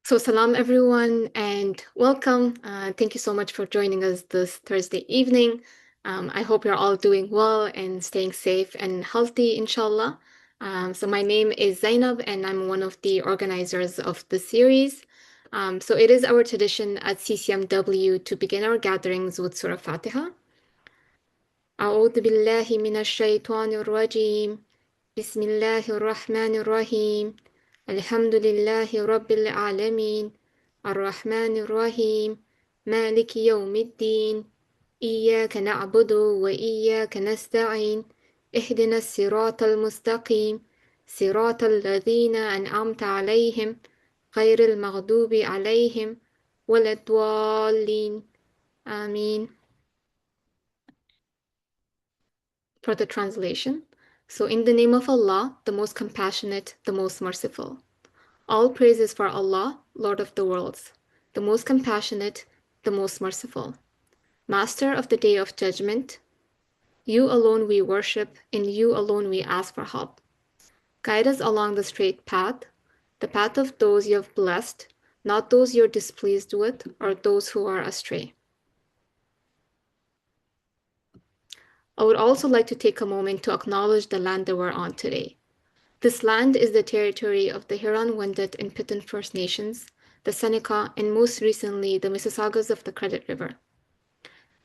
So, salam everyone, and welcome. Thank you so much for joining us this Thursday evening. I hope you're all doing well and staying safe and healthy, inshallah. So, my name is Zainab, and I'm one of the organizers of the series. So, it is our tradition at CCMW to begin our gatherings with Surah Fatiha. أعوذ بالله من الشيطان الرجيم. بسم الله الرحمن الرحيم. الحمد لله رب العالمين. الرحمن الرحيم. مالك يوم الدين. إياك نعبد وإياك نستعين. اهدنا الصراط المستقيم. صراط الذين أنعمت عليهم غير المغضوب عليهم ولا الضالين. آمين. For the translation. So, in the name of Allah, the most compassionate, the most merciful. All praise is for Allah, Lord of the worlds, the most compassionate, the most merciful. Master of the day of judgment, you alone we worship, in you alone we ask for help. Guide us along the straight path, the path of those you have blessed, not those you're displeased with or those who are astray. I would also like to take a moment to acknowledge the land that we're on today. This land is the territory of the Huron-Wendat and Piton First Nations, the Seneca, and most recently the Mississaugas of the Credit River.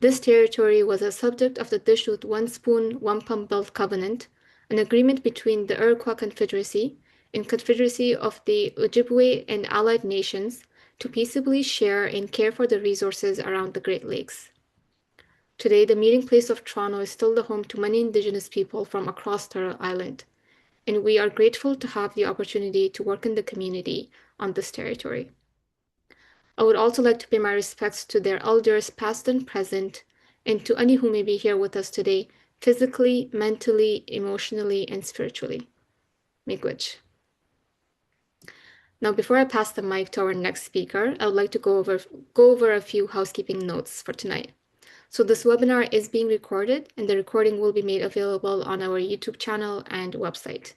This territory was a subject of the Dishut One Spoon, One Pump Belt Covenant, an agreement between the Iroquois Confederacy and Confederacy of the Ojibwe and allied nations to peaceably share and care for the resources around the Great Lakes. Today, the meeting place of Toronto is still the home to many Indigenous people from across Turtle Island, and we are grateful to have the opportunity to work in the community on this territory. I would also like to pay my respects to their elders, past and present, and to any who may be here with us today, physically, mentally, emotionally, and spiritually. Miigwech. Now, before I pass the mic to our next speaker, I would like to go over a few housekeeping notes for tonight. So this webinar is being recorded, and the recording will be made available on our YouTube channel and website.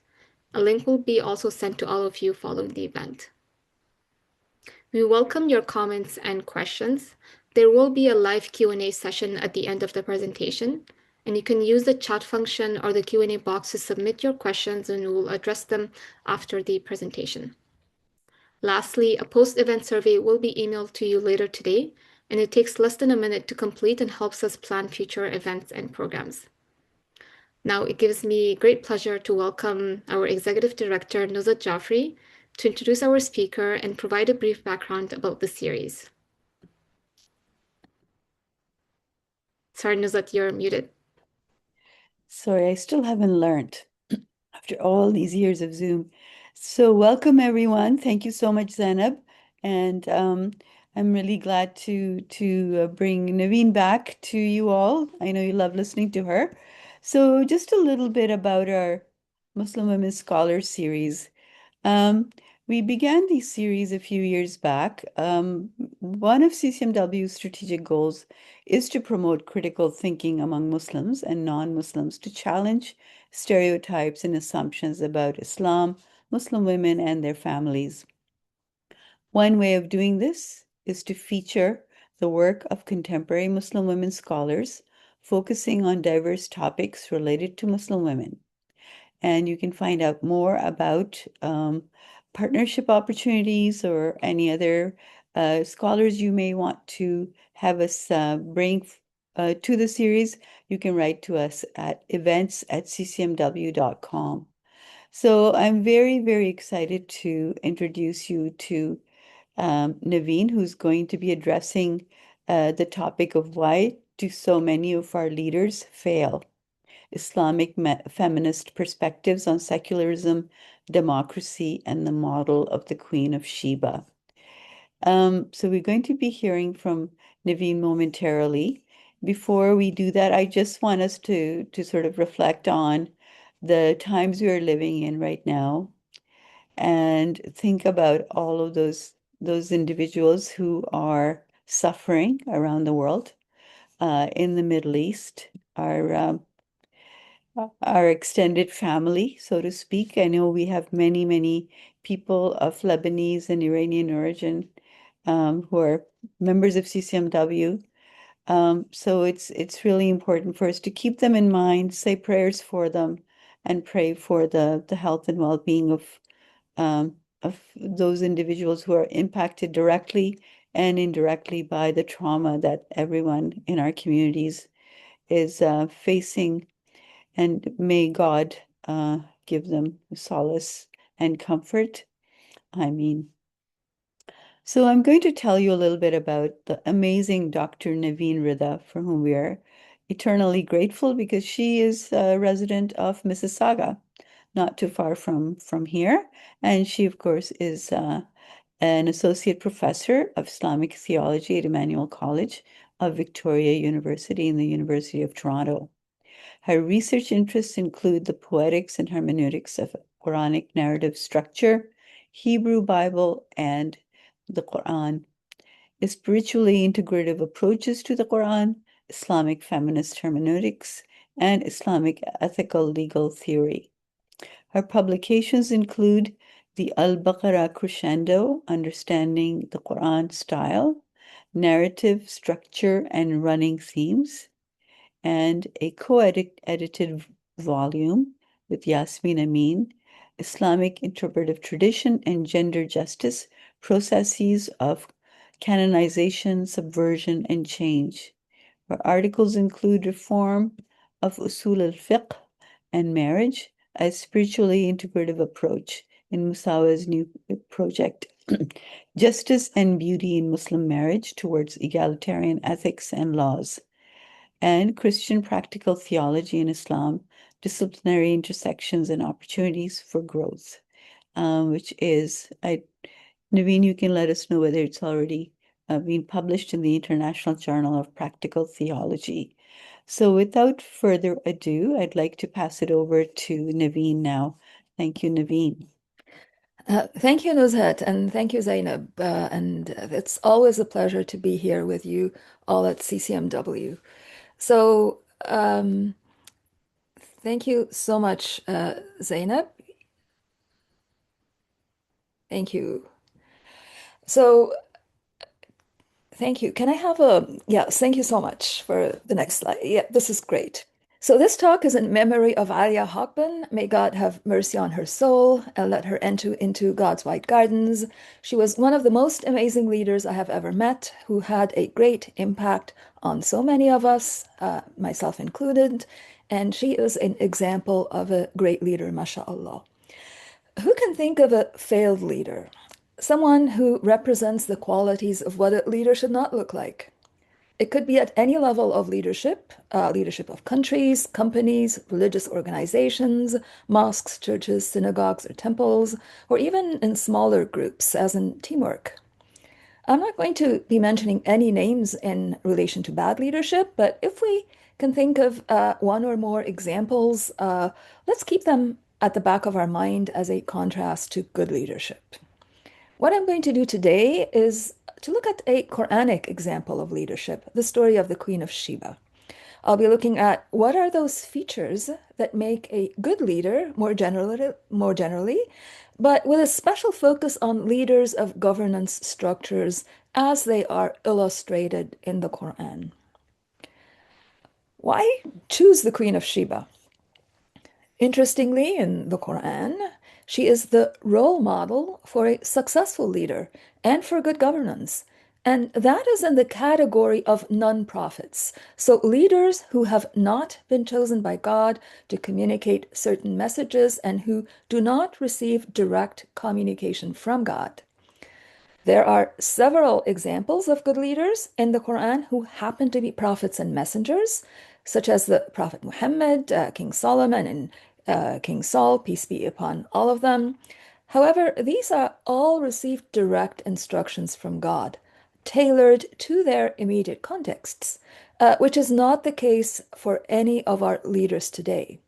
A link will be also sent to all of you following the event. We welcome your comments and questions. There will be a live Q&A session at the end of the presentation, and you can use the chat function or the Q&A box to submit your questions, and we will address them after the presentation. Lastly, a post-event survey will be emailed to you later today, and it takes less than a minute to complete and helps us plan future events and programs. Now, it gives me great pleasure to welcome our Executive Director, Nuzhat Jaffrey, to introduce our speaker and provide a brief background about the series. Sorry, Nuzhat, you're muted. Sorry, I still haven't learned after all these years of Zoom. So welcome, everyone. Thank you so much, Zainab. And I'm really glad to bring Naveen back to you all. I know you love listening to her. So just a little bit about our Muslim Women Scholars series. We began these series a few years back. One of CCMW's strategic goals is to promote critical thinking among Muslims and non-Muslims to challenge stereotypes and assumptions about Islam, Muslim women, and their families. One way of doing this is to feature the work of contemporary Muslim women scholars, focusing on diverse topics related to Muslim women. And you can find out more about partnership opportunities or any other scholars you may want to have us bring to the series. You can write to us at events@ccmw.com. So I'm very, very excited to introduce you to Naveen, who's going to be addressing the topic of why do so many of our leaders fail? Islamic feminist perspectives on secularism, democracy, and the model of the Queen of Sheba. So we're going to be hearing from Naveen momentarily. Before we do that, I just want us to sort of reflect on the times we are living in right now and think about all of those individuals who are suffering around the world, in the Middle East, are our extended family, so to speak. I know we have many, many people of Lebanese and Iranian origin who are members of CCMW. So it's really important for us to keep them in mind, say prayers for them, and pray for the health and well-being of those individuals who are impacted directly and indirectly by the trauma that everyone in our communities is facing. And may God give them solace and comfort. I mean, so I'm going to tell you a little bit about the amazing Dr. Naveen Rida, for whom we are eternally grateful because she is a resident of Mississauga, not too far from here. And she, of course, is an associate professor of Islamic theology at Emmanuel College of Victoria University in the University of Toronto. Her research interests include the poetics and hermeneutics of Quranic narrative structure, Hebrew Bible, and the Qur'an, spiritually integrative approaches to the Qur'an, Islamic feminist hermeneutics, and Islamic ethical legal theory. Her publications include the Al-Baqarah Crescendo, Understanding the Qur'an Style, Narrative, Structure, and Running Themes, and a co-edited volume with Yasmin Amin, Islamic Interpretive Tradition and Gender Justice, Processes of Canonization, Subversion, and Change. Her articles include Reform of Usul al-Fiqh and Marriage, a spiritually integrative approach in Musawa's new project, Justice and Beauty in Muslim Marriage towards Egalitarian Ethics and Laws, and Christian Practical Theology in Islam, Disciplinary Intersections and Opportunities for Growth, which is, Naveen, you can let us know whether it's already been published in the International Journal of Practical Theology. So without further ado, I'd like to pass it over to Naveen now. Thank you, Naveen. Thank you, Nuzhat, and thank you, Zainab. And it's always a pleasure to be here with you all at CCMW. So, thank you so much, Zainab. Thank you. So, thank you. Can I have yes, thank you so much for the next slide. Yeah, this is great. So this talk is in memory of Alia Hogben. May God have mercy on her soul and let her enter into God's white gardens. She was one of the most amazing leaders I have ever met, who had a great impact on so many of us, myself included, and she is an example of a great leader, mashallah. Who can think of a failed leader? Someone who represents the qualities of what a leader should not look like. It could be at any level of leadership, leadership of countries, companies, religious organizations, mosques, churches, synagogues, or temples, or even in smaller groups, as in teamwork. I'm not going to be mentioning any names in relation to bad leadership, but if we can think of one or more examples, let's keep them at the back of our mind as a contrast to good leadership. What I'm going to do today is to look at a Quranic example of leadership, the story of the Queen of Sheba. I'll be looking at what are those features that make a good leader more generally, but with a special focus on leaders of governance structures as they are illustrated in the Quran. Why choose the Queen of Sheba? Interestingly, in the Quran, she is the role model for a successful leader and for good governance. And that is in the category of non-prophets. So leaders who have not been chosen by God to communicate certain messages and who do not receive direct communication from God. There are several examples of good leaders in the Quran who happen to be prophets and messengers, such as the Prophet Muhammad, King Solomon, and King Saul, peace be upon all of them. However, these are all received direct instructions from God, tailored to their immediate contexts, which is not the case for any of our leaders today.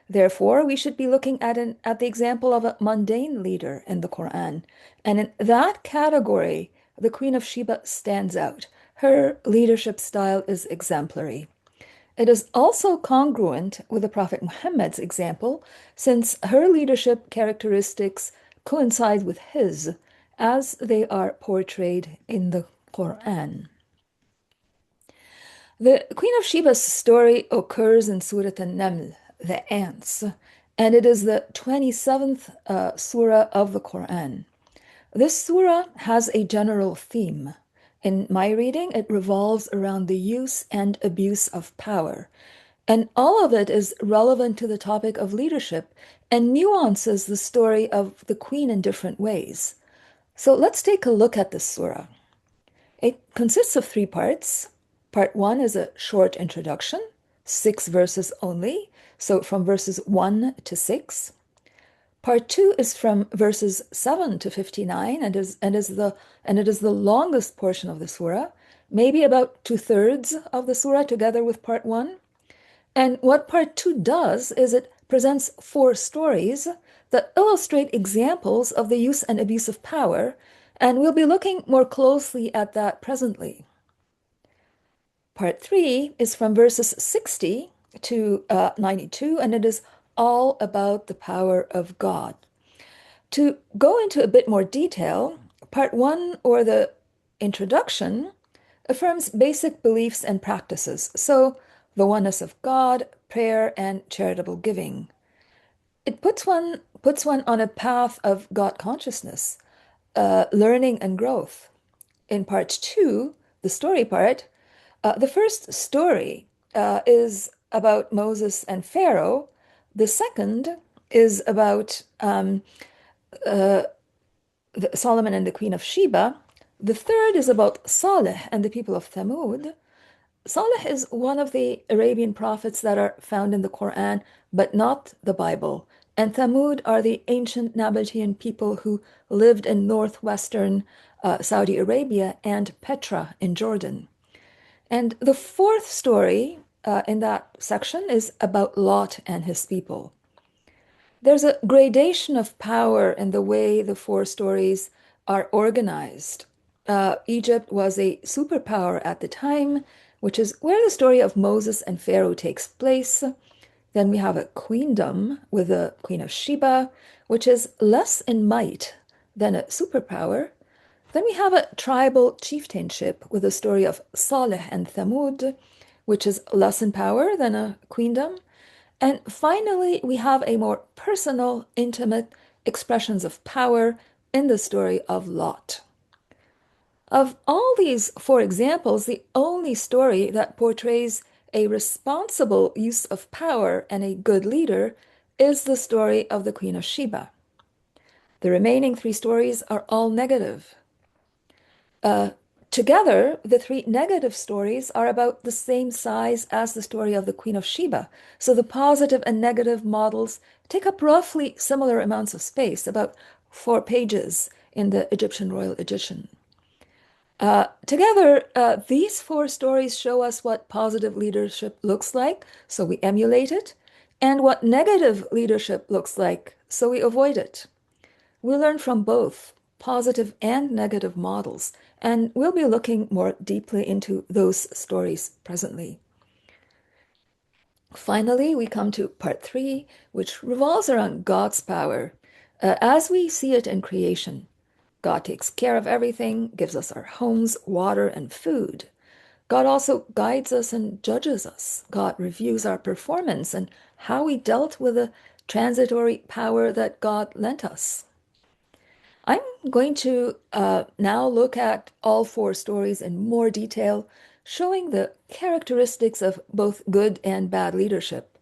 Therefore, we should be looking at the example of a mundane leader in the Quran. And in that category, the Queen of Sheba stands out. Her leadership style is exemplary. It is also congruent with the Prophet Muhammad's example, since her leadership characteristics coincide with his, as they are portrayed in the Qur'an. The Queen of Sheba's story occurs in Surah An-Naml, the ants, and it is the 27th surah of the Qur'an. This surah has a general theme. In my reading, it revolves around the use and abuse of power, and all of it is relevant to the topic of leadership and nuances the story of the queen in different ways. So let's take a look at this surah. It consists of 3 parts. Part 1 is a short introduction, 6 verses only, so from verses 1 to 6. Part 2 is from verses 7 to 59 and it is the longest portion of the surah, maybe about 2/3 of the surah together with part 1. And what part 2 does is it presents 4 stories that illustrate examples of the use and abuse of power, and we'll be looking more closely at that presently. Part 3 is from verses 60 to 92, and it is all about the power of God. To go into a bit more detail, part 1, or the introduction, affirms basic beliefs and practices, so the oneness of God, prayer, and charitable giving. It puts one on a path of God consciousness, learning and growth. In part 2, the story part, the first story is about Moses and Pharaoh. The second is about Solomon and the Queen of Sheba. The third is about Saleh and the people of Thamud. Saleh is one of the Arabian prophets that are found in the Qur'an, but not the Bible. And Thamud are the ancient Nabatean people who lived in northwestern Saudi Arabia and Petra in Jordan. And the fourth story in that section is about Lot and his people. There's a gradation of power in the way the 4 stories are organized. Egypt was a superpower at the time, which is where the story of Moses and Pharaoh takes place. Then we have a queendom with the Queen of Sheba, which is less in might than a superpower. Then we have a tribal chieftainship with the story of Saleh and Thamud, which is less in power than a queendom. And finally, we have a more personal, intimate expressions of power in the story of Lot. Of all these 4 examples, the only story that portrays a responsible use of power and a good leader is the story of the Queen of Sheba. The remaining 3 stories are all negative. Together, the 3 negative stories are about the same size as the story of the Queen of Sheba. So the positive and negative models take up roughly similar amounts of space, about 4 pages in the Egyptian Royal Edition. Together, these 4 stories show us what positive leadership looks like, so we emulate it, and what negative leadership looks like, so we avoid it. We learn from both positive and negative models, and we'll be looking more deeply into those stories presently. Finally, we come to part 3, which revolves around God's power as we see it in creation. God takes care of everything, gives us our homes, water, and food. God also guides us and judges us. God reviews our performance and how we dealt with the transitory power that God lent us. I'm going to now look at all 4 stories in more detail, showing the characteristics of both good and bad leadership.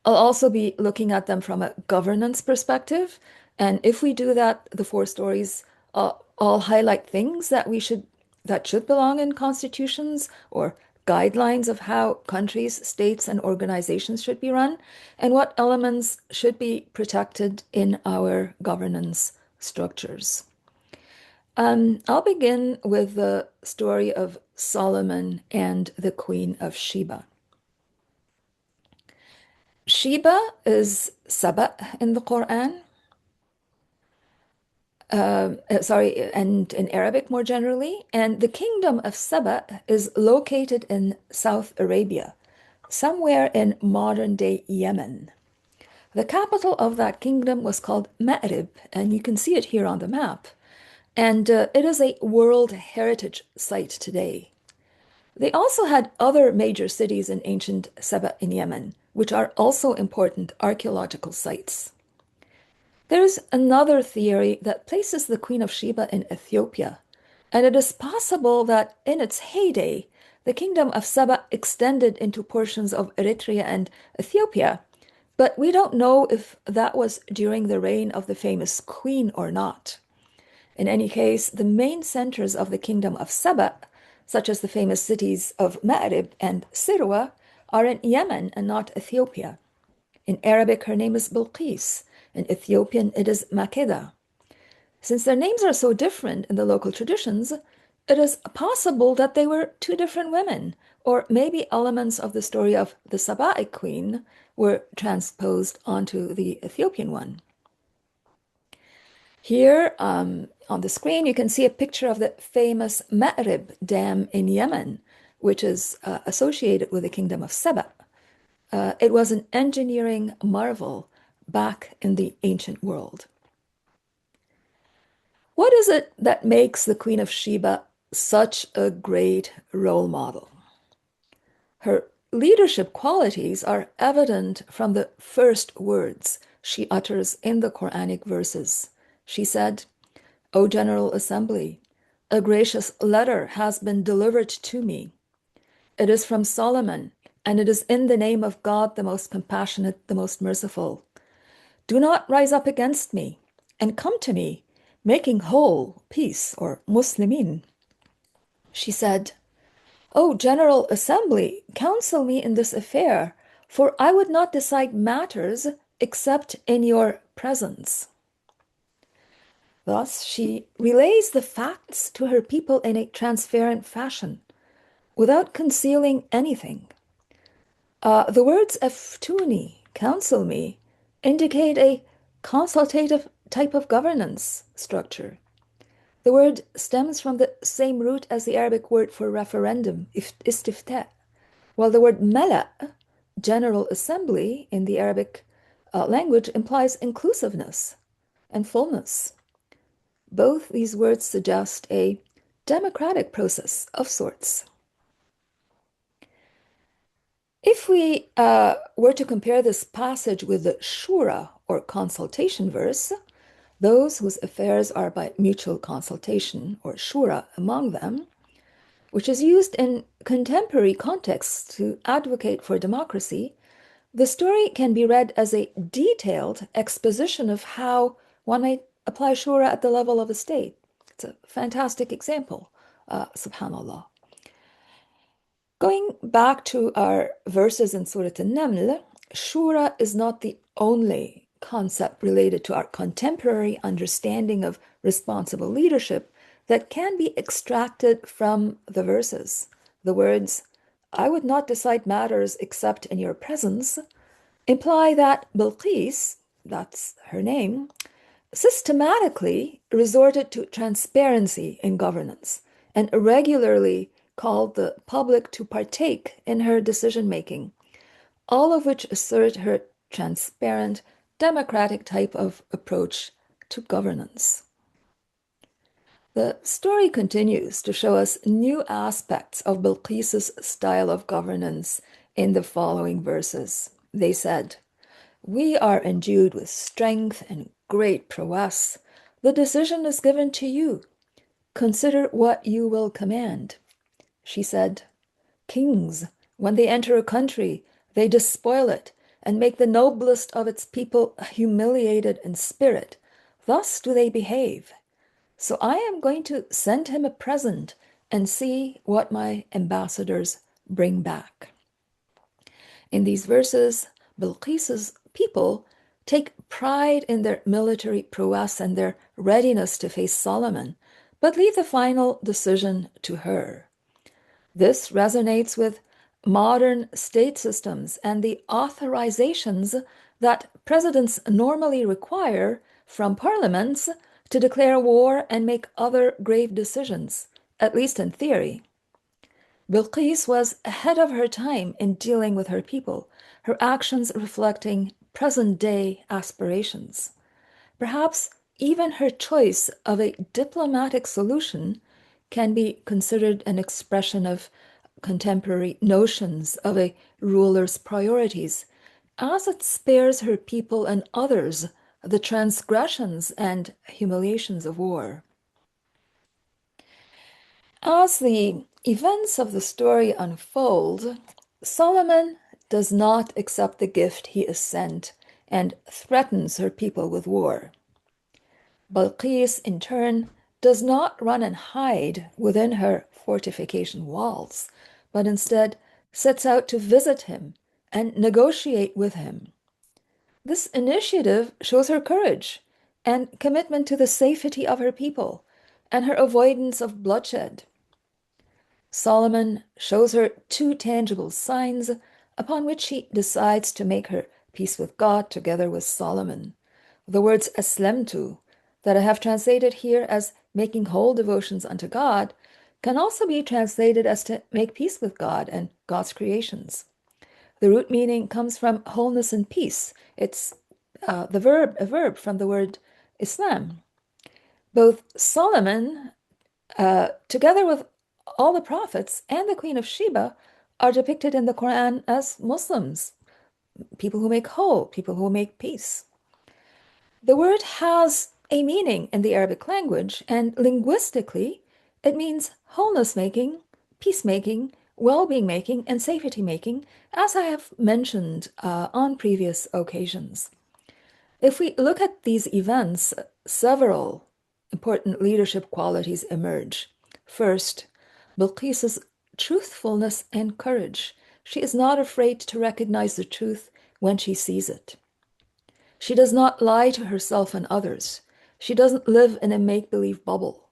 I'll also be looking at them from a governance perspective, and if we do that, the 4 stories all highlight things that should belong in constitutions or guidelines of how countries, states, and organizations should be run, and what elements should be protected in our governance structures. I'll begin with the story of Solomon and the Queen of Sheba. Sheba is Saba in the Quran. And in Arabic more generally. And the kingdom of Saba is located in South Arabia. somewhere in modern-day Yemen. The capital of that kingdom was called Ma'rib, and you can see it here on the map. And it is a World Heritage Site today. They also had other major cities in ancient Saba in Yemen, which are also important archaeological sites. There's another theory that places the Queen of Sheba in Ethiopia, and it is possible that in its heyday, the kingdom of Saba extended into portions of Eritrea and Ethiopia, but we don't know if that was during the reign of the famous queen or not. In any case, the main centers of the kingdom of Saba, such as the famous cities of Ma'rib and Sirwa, are in Yemen and not Ethiopia. In Arabic, her name is Bilqis. In Ethiopian, it is Makeda. Since their names are so different in the local traditions, it is possible that they were two different women, or maybe elements of the story of the Saba'ic queen were transposed onto the Ethiopian one. Here on the screen, you can see a picture of the famous Ma'rib Dam in Yemen, which is associated with the kingdom of Saba. It was an engineering marvel back in the ancient world. What is it that makes the Queen of Sheba such a great role model? Her leadership qualities are evident from the first words she utters in the Quranic verses. She said, "O General Assembly, a gracious letter has been delivered to me. It is from Solomon, and it is in the name of God, the most compassionate, the most merciful. Do not rise up against me, and come to me, making whole peace," or Muslimin. She said, "O General Assembly, counsel me in this affair, for I would not decide matters except in your presence." Thus, she relays the facts to her people in a transparent fashion, without concealing anything. The words "aftuni," counsel me, indicate a consultative type of governance structure. The word stems from the same root as the Arabic word for referendum, istifta, while the word mala, General Assembly, in the Arabic language implies inclusiveness and fullness. Both these words suggest a democratic process of sorts. If we were to compare this passage with the Shura, or consultation verse, those whose affairs are by mutual consultation, or Shura, among them, which is used in contemporary contexts to advocate for democracy, the story can be read as a detailed exposition of how one might apply Shura at the level of a state. It's a fantastic example, subhanAllah. Going back to our verses in Surah An-Naml, Shura is not the only concept related to our contemporary understanding of responsible leadership that can be extracted from the verses. The words, "I would not decide matters except in your presence," imply that Bilqis, that's her name, systematically resorted to transparency in governance and regularly called the public to partake in her decision-making, all of which assert her transparent, democratic type of approach to governance. The story continues to show us new aspects of Bilqis's style of governance in the following verses. They said, "We are endued with strength and great prowess. The decision is given to you. Consider what you will command." She said, "Kings, when they enter a country, they despoil it and make the noblest of its people humiliated in spirit. Thus do they behave. So I am going to send him a present and see what my ambassadors bring back." In these verses, Bilqis's people take pride in their military prowess and their readiness to face Solomon, but leave the final decision to her. This resonates with modern state systems and the authorizations that presidents normally require from parliaments to declare war and make other grave decisions, at least in theory. Bilqis was ahead of her time in dealing with her people, her actions reflecting present-day aspirations. Perhaps even her choice of a diplomatic solution can be considered an expression of contemporary notions of a ruler's priorities, as it spares her people and others the transgressions and humiliations of war. As the events of the story unfold, Solomon does not accept the gift he is sent and threatens her people with war. Balqis, in turn, does not run and hide within her fortification walls, but instead sets out to visit him and negotiate with him. This initiative shows her courage and commitment to the safety of her people and her avoidance of bloodshed. Solomon shows her two tangible signs upon which she decides to make her peace with God together with Solomon. The words aslamtu, that I have translated here as making whole devotions unto God, can also be translated as to make peace with God and God's creations. The root meaning comes from wholeness and peace. It's a verb from the word Islam. Both Solomon, together with all the prophets and the Queen of Sheba, are depicted in the Qur'an as Muslims, people who make whole, people who make peace. The word has a meaning in the Arabic language, and linguistically, it means wholeness making, peacemaking, well-being making, and safety making, as I have mentioned on previous occasions. If we look at these events, several important leadership qualities emerge. First, Bilqis's truthfulness and courage. She is not afraid to recognize the truth when she sees it. She does not lie to herself and others. She doesn't live in a make-believe bubble,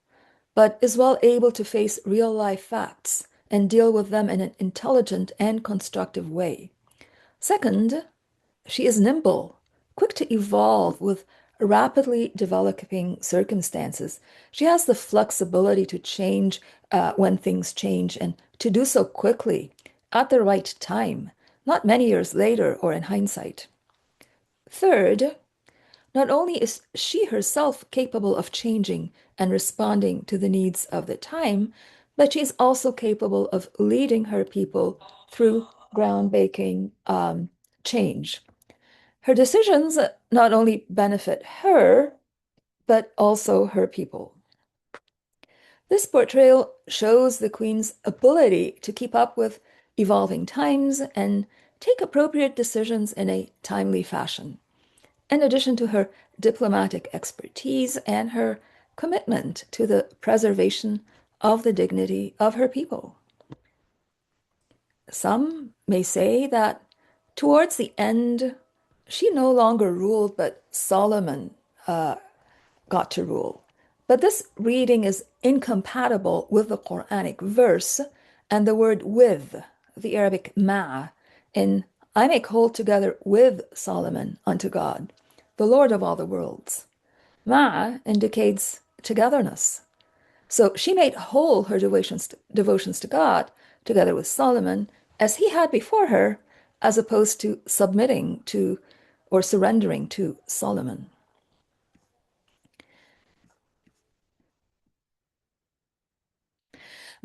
but is well able to face real-life facts and deal with them in an intelligent and constructive way. Second, she is nimble, quick to evolve with rapidly developing circumstances. She has the flexibility to change when things change and to do so quickly at the right time, not many years later or in hindsight. Third, not only is she herself capable of changing and responding to the needs of the time, but she is also capable of leading her people through groundbreaking change. Her decisions not only benefit her, but also her people. This portrayal shows the Queen's ability to keep up with evolving times and take appropriate decisions in a timely fashion, in addition to her diplomatic expertise and her commitment to the preservation of the dignity of her people. Some may say that towards the end, she no longer ruled, but Solomon got to rule. But this reading is incompatible with the Quranic verse and the word with, the Arabic ma, in I make whole together with Solomon unto God, the Lord of all the worlds. Ma indicates togetherness. So she made whole her devotions to God together with Solomon as he had before her, as opposed to submitting to or surrendering to Solomon.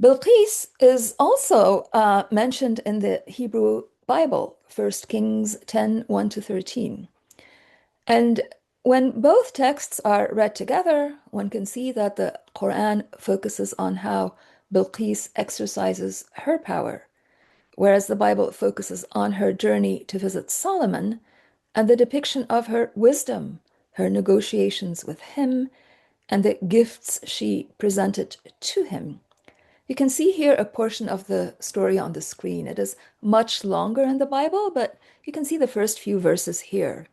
Bilqis is also mentioned in the Hebrew Bible, 1 Kings 10, 1-13. And when both texts are read together, one can see that the Qur'an focuses on how Bilqis exercises her power, whereas the Bible focuses on her journey to visit Solomon and the depiction of her wisdom, her negotiations with him, and the gifts she presented to him. You can see here a portion of the story on the screen. It is much longer in the Bible, but you can see the first few verses here.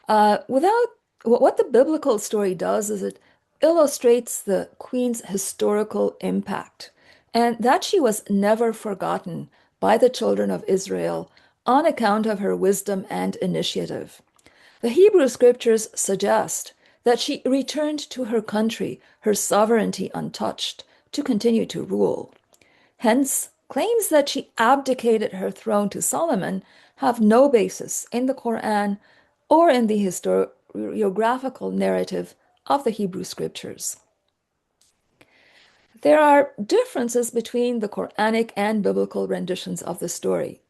What the biblical story does is it illustrates the queen's historical impact and that she was never forgotten by the children of Israel on account of her wisdom and initiative. The Hebrew scriptures suggest that she returned to her country, her sovereignty untouched, to continue to rule. Hence, claims that she abdicated her throne to Solomon have no basis in the Quran or in the historiographical narrative of the Hebrew scriptures. There are differences between the Quranic and biblical renditions of the story.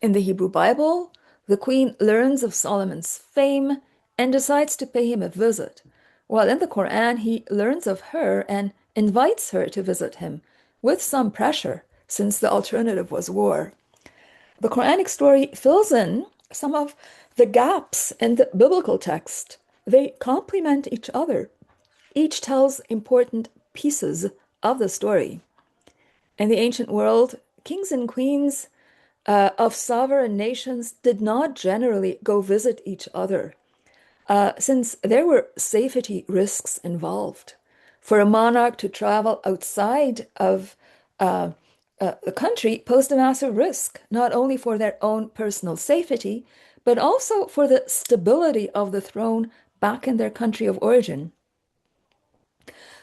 In the Hebrew Bible, the queen learns of Solomon's fame and decides to pay him a visit, while in the Quran, he learns of her and invites her to visit him, with some pressure, since the alternative was war. The Quranic story fills in some of the gaps in the biblical text. They complement each other. Each tells important pieces of the story. In the ancient world, kings and queens of sovereign nations did not generally go visit each other, since there were safety risks involved. For a monarch to travel outside of the country posed a massive risk, not only for their own personal safety, but also for the stability of the throne back in their country of origin.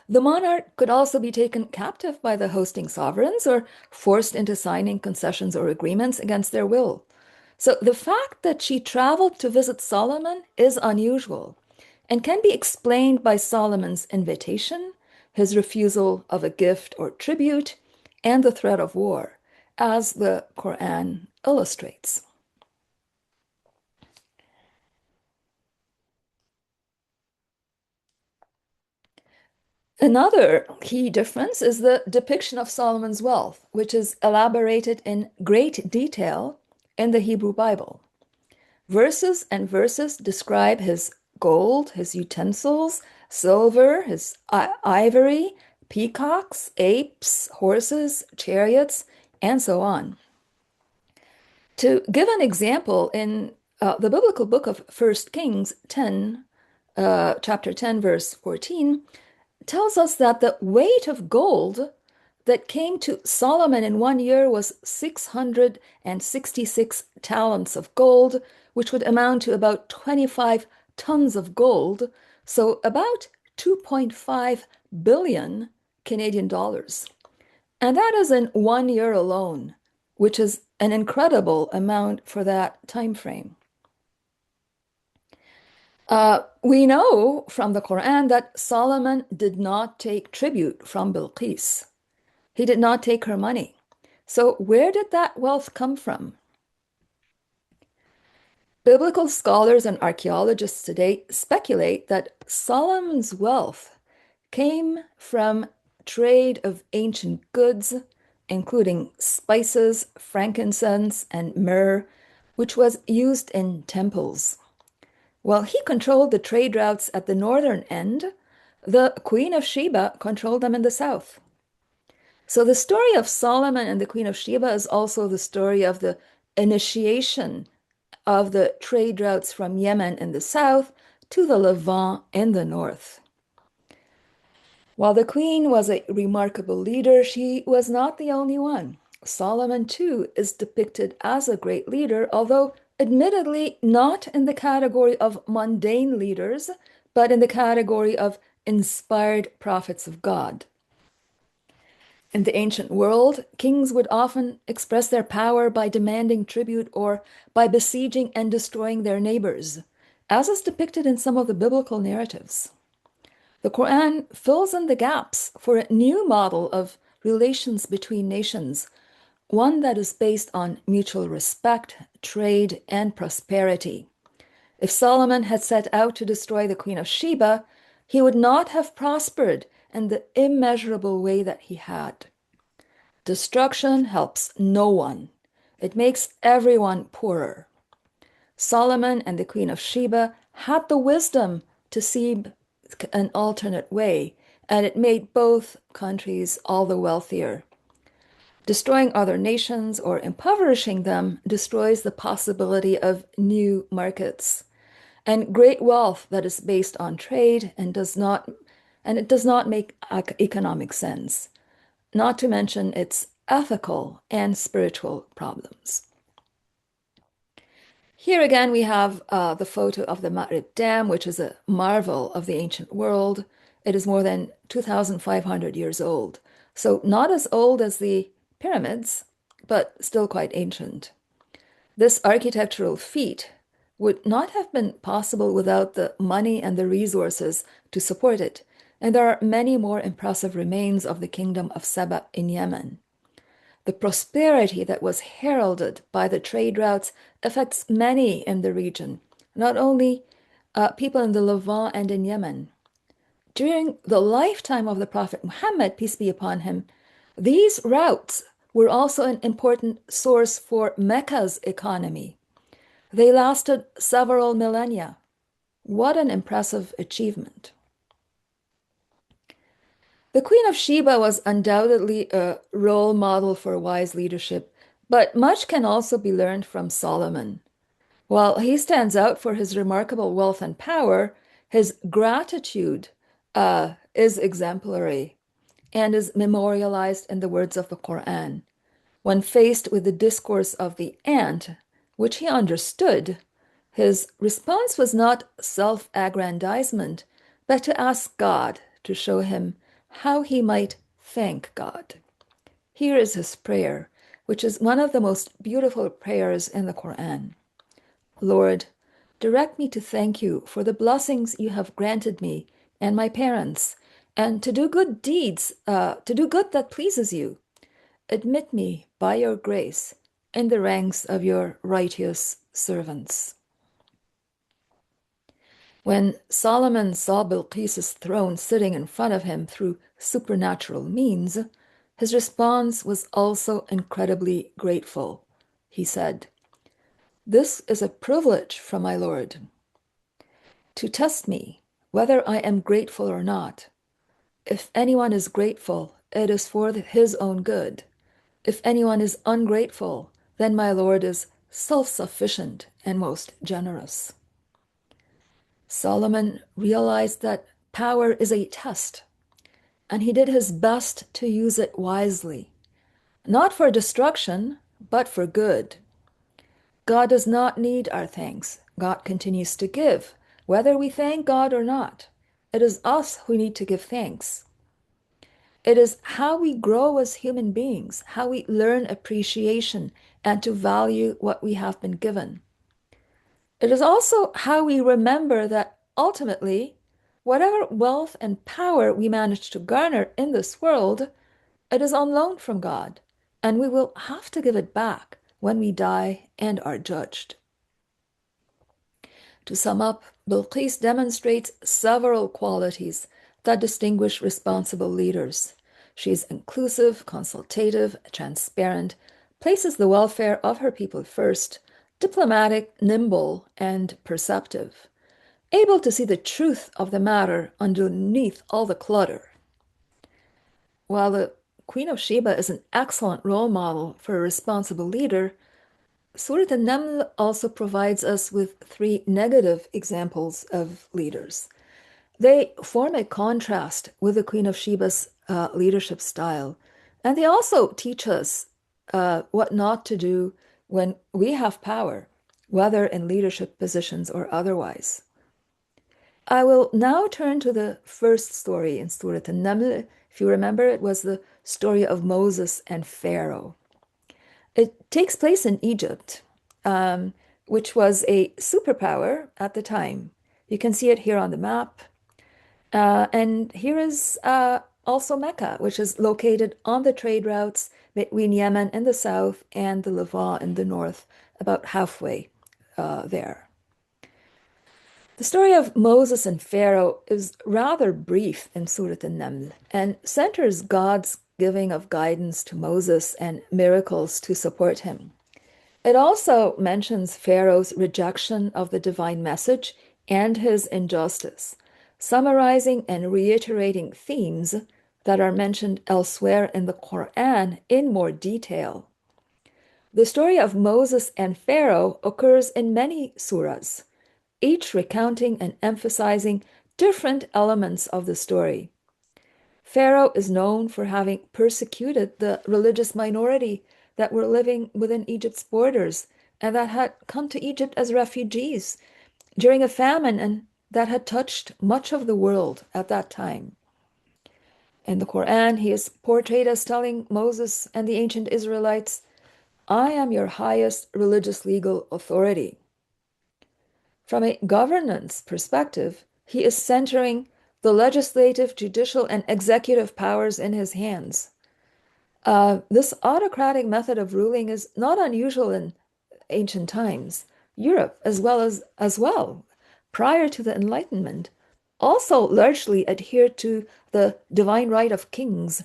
The monarch could also be taken captive by the hosting sovereigns or forced into signing concessions or agreements against their will. So the fact that she traveled to visit Solomon is unusual and can be explained by Solomon's invitation, his refusal of a gift or tribute, and the threat of war, as the Quran illustrates. Another key difference is the depiction of Solomon's wealth, which is elaborated in great detail in the Hebrew Bible. Verses and verses describe his gold, his utensils, silver, his ivory, peacocks, apes, horses, chariots, and so on. To give an example, in the biblical book of 1 Kings 10, chapter 10, verse 14, tells us that the weight of gold that came to Solomon in 1 year was 666 talents of gold, which would amount to about 25 tons of gold, so about 2.5 billion Canadian dollars. And that is in 1 year alone, which is an incredible amount for that time frame. We know from the Quran that Solomon did not take tribute from Bilqis. He did not take her money. So where did that wealth come from? Biblical scholars and archaeologists today speculate that Solomon's wealth came from trade of ancient goods, including spices, frankincense, and myrrh, which was used in temples. While he controlled the trade routes at the northern end, the Queen of Sheba controlled them in the south. So the story of Solomon and the Queen of Sheba is also the story of the initiation of the trade routes from Yemen in the south to the Levant in the north. While the queen was a remarkable leader, she was not the only one. Solomon, too, is depicted as a great leader, although admittedly not in the category of mundane leaders, but in the category of inspired prophets of God. In the ancient world, kings would often express their power by demanding tribute or by besieging and destroying their neighbors, as is depicted in some of the biblical narratives. The Quran fills in the gaps for a new model of relations between nations, one that is based on mutual respect, trade, and prosperity. If Solomon had set out to destroy the Queen of Sheba, he would not have prospered in the immeasurable way that he had. Destruction helps no one. It makes everyone poorer. Solomon and the Queen of Sheba had the wisdom to see an alternate way, and it made both countries all the wealthier. Destroying other nations or impoverishing them destroys the possibility of new markets and great wealth that is based on trade and it does not make economic sense, not to mention its ethical and spiritual problems. Here again, we have the photo of the Ma'rib Dam, which is a marvel of the ancient world. It is more than 2,500 years old. So not as old as the pyramids, but still quite ancient. This architectural feat would not have been possible without the money and the resources to support it, and there are many more impressive remains of the kingdom of Sheba in Yemen. The prosperity that was heralded by the trade routes affects many in the region, not only people in the Levant and in Yemen. During the lifetime of the Prophet Muhammad, peace be upon him, these routes were also an important source for Mecca's economy. They lasted several millennia. What an impressive achievement. The Queen of Sheba was undoubtedly a role model for wise leadership, but much can also be learned from Solomon. While he stands out for his remarkable wealth and power, his gratitude is exemplary and is memorialized in the words of the Qur'an. When faced with the discourse of the ant, which he understood, his response was not self-aggrandizement, but to ask God to show him how he might thank God. Here is his prayer, which is one of the most beautiful prayers in the Qur'an. Lord, direct me to thank you for the blessings you have granted me and my parents, and to do good deeds, to do good that pleases you. Admit me by your grace in the ranks of your righteous servants. When Solomon saw Bilqis's throne sitting in front of him through supernatural means, his response was also incredibly grateful. He said, "This is a privilege from my Lord to test me whether I am grateful or not. If anyone is grateful, it is for his own good. If anyone is ungrateful, then my Lord is self-sufficient and most generous." Solomon realized that power is a test, and he did his best to use it wisely, not for destruction, but for good. God does not need our thanks. God continues to give, whether we thank God or not. It is us who need to give thanks. It is how we grow as human beings, how we learn appreciation and to value what we have been given. It is also how we remember that ultimately, whatever wealth and power we manage to garner in this world, it is on loan from God, and we will have to give it back when we die and are judged. To sum up, Bilqis demonstrates several qualities that distinguish responsible leaders. She is inclusive, consultative, transparent, places the welfare of her people first, diplomatic, nimble, and perceptive, able to see the truth of the matter underneath all the clutter. While the Queen of Sheba is an excellent role model for a responsible leader, Surah An-Naml also provides us with 3 negative examples of leaders. They form a contrast with the Queen of Sheba's leadership style, and they also teach us what not to do when we have power, whether in leadership positions or otherwise. I will now turn to the first story in Surah An-Naml. If you remember, it was the story of Moses and Pharaoh. It takes place in Egypt, which was a superpower at the time. You can see it here on the map. And here is also Mecca, which is located on the trade routes between Yemen in the south and the Levant in the north, about halfway there. The story of Moses and Pharaoh is rather brief in Surah An-Naml and centers God's giving of guidance to Moses and miracles to support him. It also mentions Pharaoh's rejection of the divine message and his injustice, summarizing and reiterating themes that are mentioned elsewhere in the Qur'an in more detail. The story of Moses and Pharaoh occurs in many surahs, each recounting and emphasizing different elements of the story. Pharaoh is known for having persecuted the religious minority that were living within Egypt's borders and that had come to Egypt as refugees during a famine and that had touched much of the world at that time. In the Quran, he is portrayed as telling Moses and the ancient Israelites, I am your highest religious legal authority. From a governance perspective, he is centering the legislative, judicial, and executive powers in his hands. This autocratic method of ruling is not unusual in ancient times. Europe, as well, prior to the Enlightenment, also largely adhered to the divine right of kings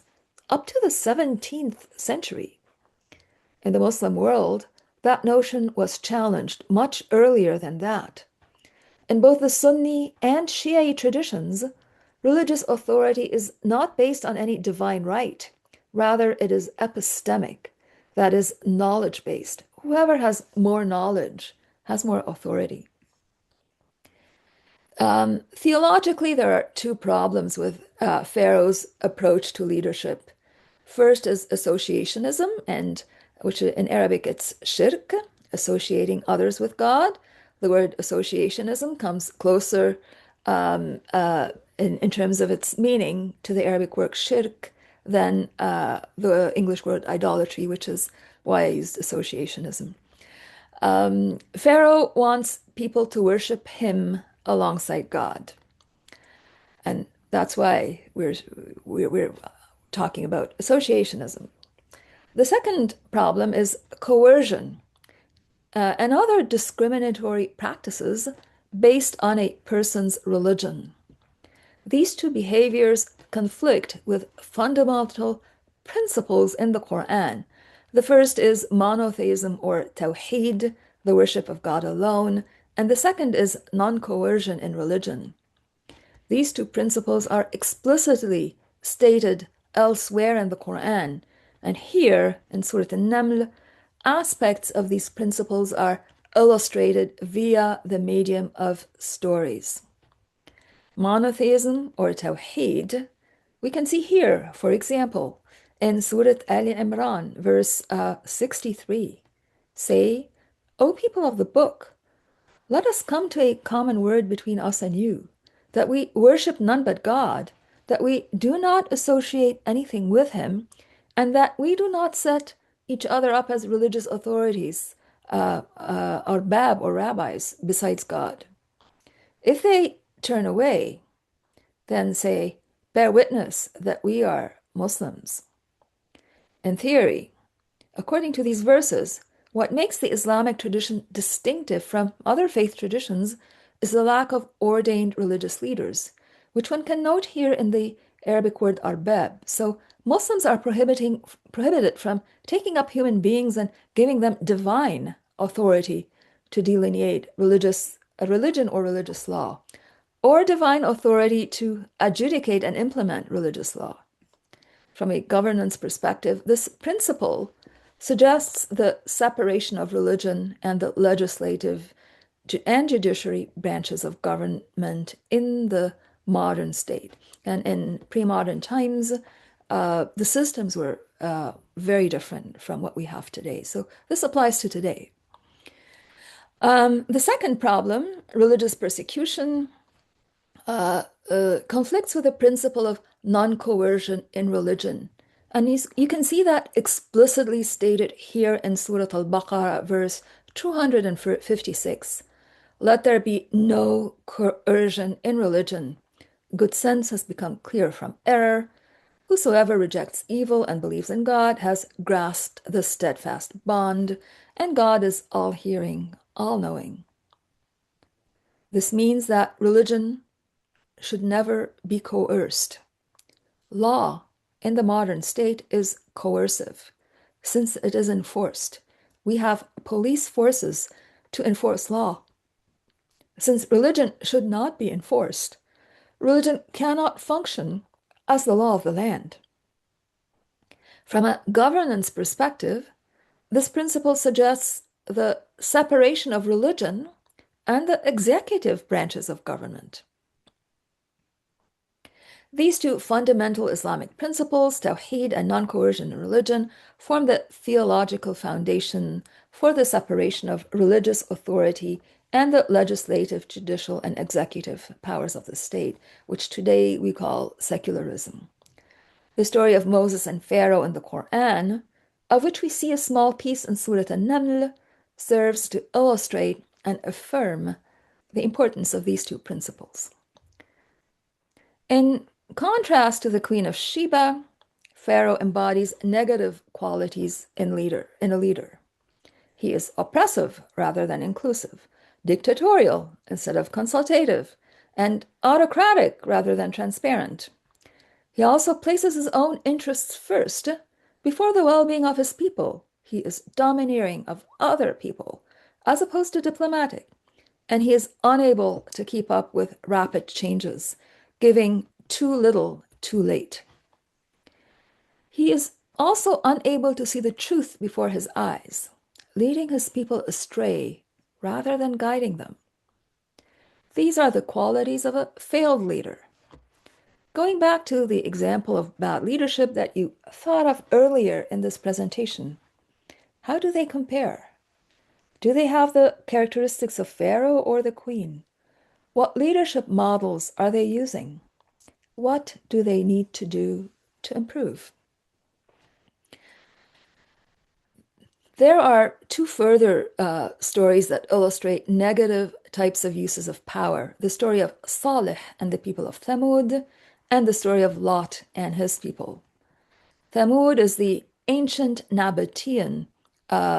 up to the 17th century. In the Muslim world, that notion was challenged much earlier than that. In both the Sunni and Shia traditions, religious authority is not based on any divine right. Rather, it is epistemic, that is, knowledge-based. Whoever has more knowledge has more authority. Theologically, there are two problems with Pharaoh's approach to leadership. First is associationism, and which in Arabic it's shirk, associating others with God. The word associationism comes closer in terms of its meaning to the Arabic word shirk than the English word idolatry, which is why I used associationism. Pharaoh wants people to worship him alongside God. And that's why we're talking about associationism. The second problem is coercion and other discriminatory practices based on a person's religion. These two behaviors conflict with fundamental principles in the Qur'an. The first is monotheism or tawheed, the worship of God alone, and the second is non-coercion in religion. These two principles are explicitly stated elsewhere in the Qur'an, and here in Surah An-Naml, aspects of these principles are illustrated via the medium of stories. Monotheism or Tawheed, we can see here, for example, in Surah Ali Imran, verse 63. Say, O people of the book, let us come to a common word between us and you, that we worship none but God, that we do not associate anything with him, and that we do not set each other up as religious authorities, arbab or rabbis, besides God. If they turn away, then say, bear witness that we are Muslims. In theory, according to these verses, what makes the Islamic tradition distinctive from other faith traditions is the lack of ordained religious leaders, which one can note here in the Arabic word arbab. So Muslims are prohibited from taking up human beings and giving them divine authority to delineate a religion or religious law, or divine authority to adjudicate and implement religious law. From a governance perspective, this principle suggests the separation of religion and the legislative and judiciary branches of government in the modern state. And in pre-modern times, the systems were very different from what we have today. So this applies to today. The second problem, religious persecution, conflicts with the principle of non-coercion in religion. And you can see that explicitly stated here in Surah Al-Baqarah, verse 256. Let there be no coercion in religion. Good sense has become clear from error. Whosoever rejects evil and believes in God has grasped the steadfast bond, and God is all-hearing, all-knowing. This means that religion should never be coerced. Law in the modern state is coercive, since it is enforced. We have police forces to enforce law. Since religion should not be enforced, religion cannot function as the law of the land. From a governance perspective, this principle suggests the separation of religion and the executive branches of government. These two fundamental Islamic principles, Tawheed and non-coercion in religion, form the theological foundation for the separation of religious authority and the legislative, judicial, and executive powers of the state, which today we call secularism. The story of Moses and Pharaoh in the Qur'an, of which we see a small piece in Surah An-Naml, serves to illustrate and affirm the importance of these two principles. In contrast to the Queen of Sheba, Pharaoh embodies negative qualities in a leader. He is oppressive rather than inclusive, dictatorial instead of consultative, and autocratic rather than transparent. He also places his own interests first before the well-being of his people. He is domineering of other people as opposed to diplomatic, and he is unable to keep up with rapid changes, giving too little too late. He is also unable to see the truth before his eyes, leading his people astray rather than guiding them. These are the qualities of a failed leader. Going back to the example of bad leadership that you thought of earlier in this presentation, how do they compare? Do they have the characteristics of Pharaoh or the Queen? What leadership models are they using? What do they need to do to improve? There are two further stories that illustrate negative types of uses of power. The story of Salih and the people of Thamud, and the story of Lot and his people. Thamud is the ancient Nabatean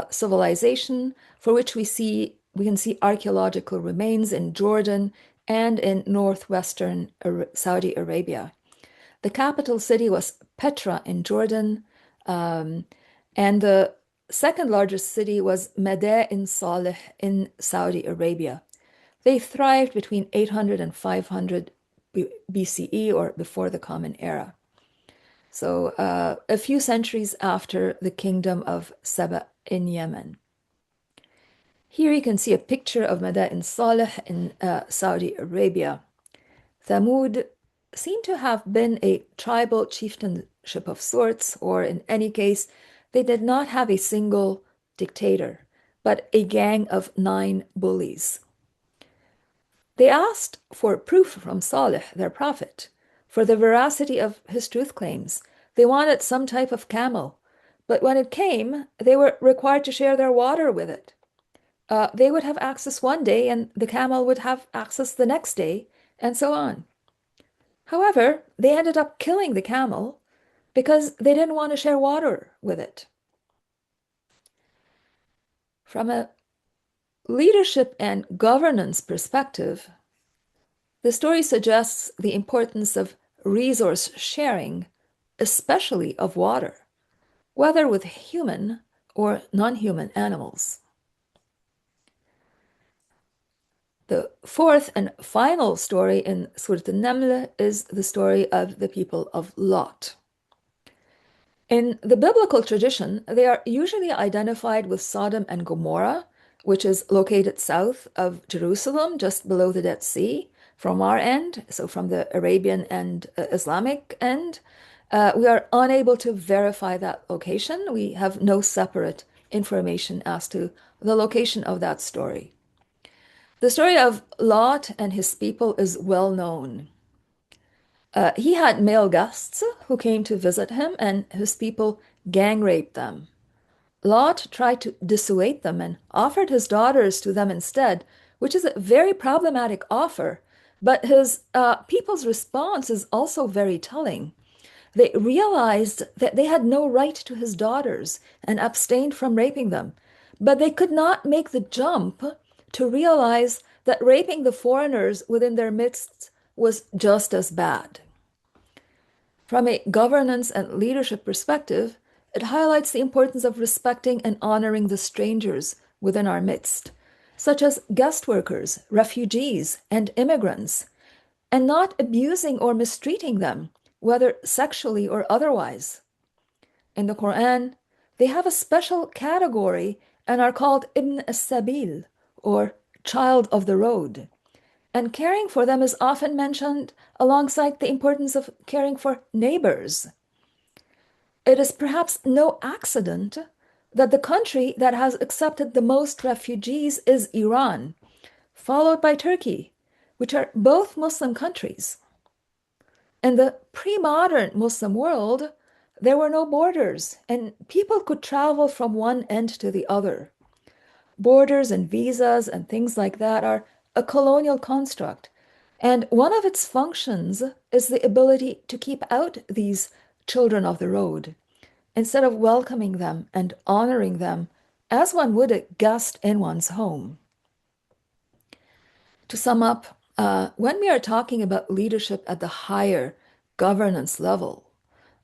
civilization for which we can see archaeological remains in Jordan and in northwestern Saudi Arabia. The capital city was Petra in Jordan, and the second largest city was Madain Salih in Saudi Arabia. They thrived between 800 and 500 BCE, or before the Common Era. So a few centuries after the kingdom of Saba in Yemen. Here you can see a picture of Madain Salih in Saudi Arabia. Thamud seem to have been a tribal chieftainship of sorts, or in any case, they did not have a single dictator, but a gang of 9 bullies. They asked for proof from Salih, their prophet, for the veracity of his truth claims. They wanted some type of camel, but when it came, they were required to share their water with it. They would have access one day, and the camel would have access the next day, and so on. However, they ended up killing the camel because they didn't want to share water with it. From a leadership and governance perspective, the story suggests the importance of resource sharing, especially of water, whether with human or non-human animals. The fourth and final story in Surah An-Naml is the story of the people of Lot. In the biblical tradition, they are usually identified with Sodom and Gomorrah, which is located south of Jerusalem, just below the Dead Sea, from our end, so from the Arabian and Islamic end. We are unable to verify that location. We have no separate information as to the location of that story. The story of Lot and his people is well known. He had male guests who came to visit him, and his people gang raped them. Lot tried to dissuade them and offered his daughters to them instead, which is a very problematic offer. But his people's response is also very telling. They realized that they had no right to his daughters and abstained from raping them. But they could not make the jump to realize that raping the foreigners within their midst was just as bad. From a governance and leadership perspective, it highlights the importance of respecting and honoring the strangers within our midst, such as guest workers, refugees, and immigrants, and not abusing or mistreating them, whether sexually or otherwise. In the Qur'an, they have a special category and are called Ibn as-Sabil, or child of the road. And caring for them is often mentioned alongside the importance of caring for neighbors. It is perhaps no accident that the country that has accepted the most refugees is Iran, followed by Turkey, which are both Muslim countries. In the pre-modern Muslim world, there were no borders, and people could travel from one end to the other. Borders and visas and things like that are a colonial construct. And one of its functions is the ability to keep out these children of the road instead of welcoming them and honoring them as one would a guest in one's home. To sum up, when we are talking about leadership at the higher governance level,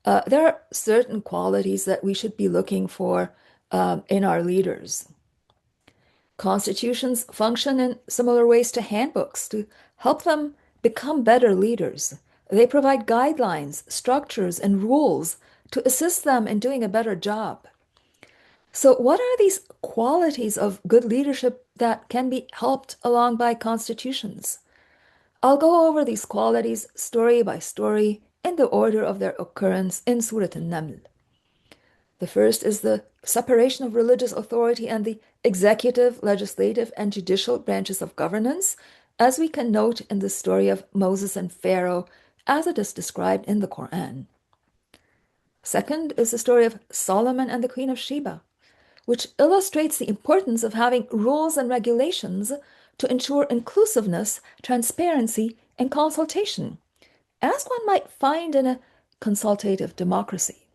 there are certain qualities that we should be looking for in our leaders. Constitutions function in similar ways to handbooks to help them become better leaders. They provide guidelines, structures, and rules to assist them in doing a better job. So, what are these qualities of good leadership that can be helped along by constitutions? I'll go over these qualities story by story in the order of their occurrence in Surah An-Naml. The first is the separation of religious authority and the executive, legislative, and judicial branches of governance, as we can note in the story of Moses and Pharaoh, as it is described in the Qur'an. Second is the story of Solomon and the Queen of Sheba, which illustrates the importance of having rules and regulations to ensure inclusiveness, transparency, and consultation, as one might find in a consultative democracy.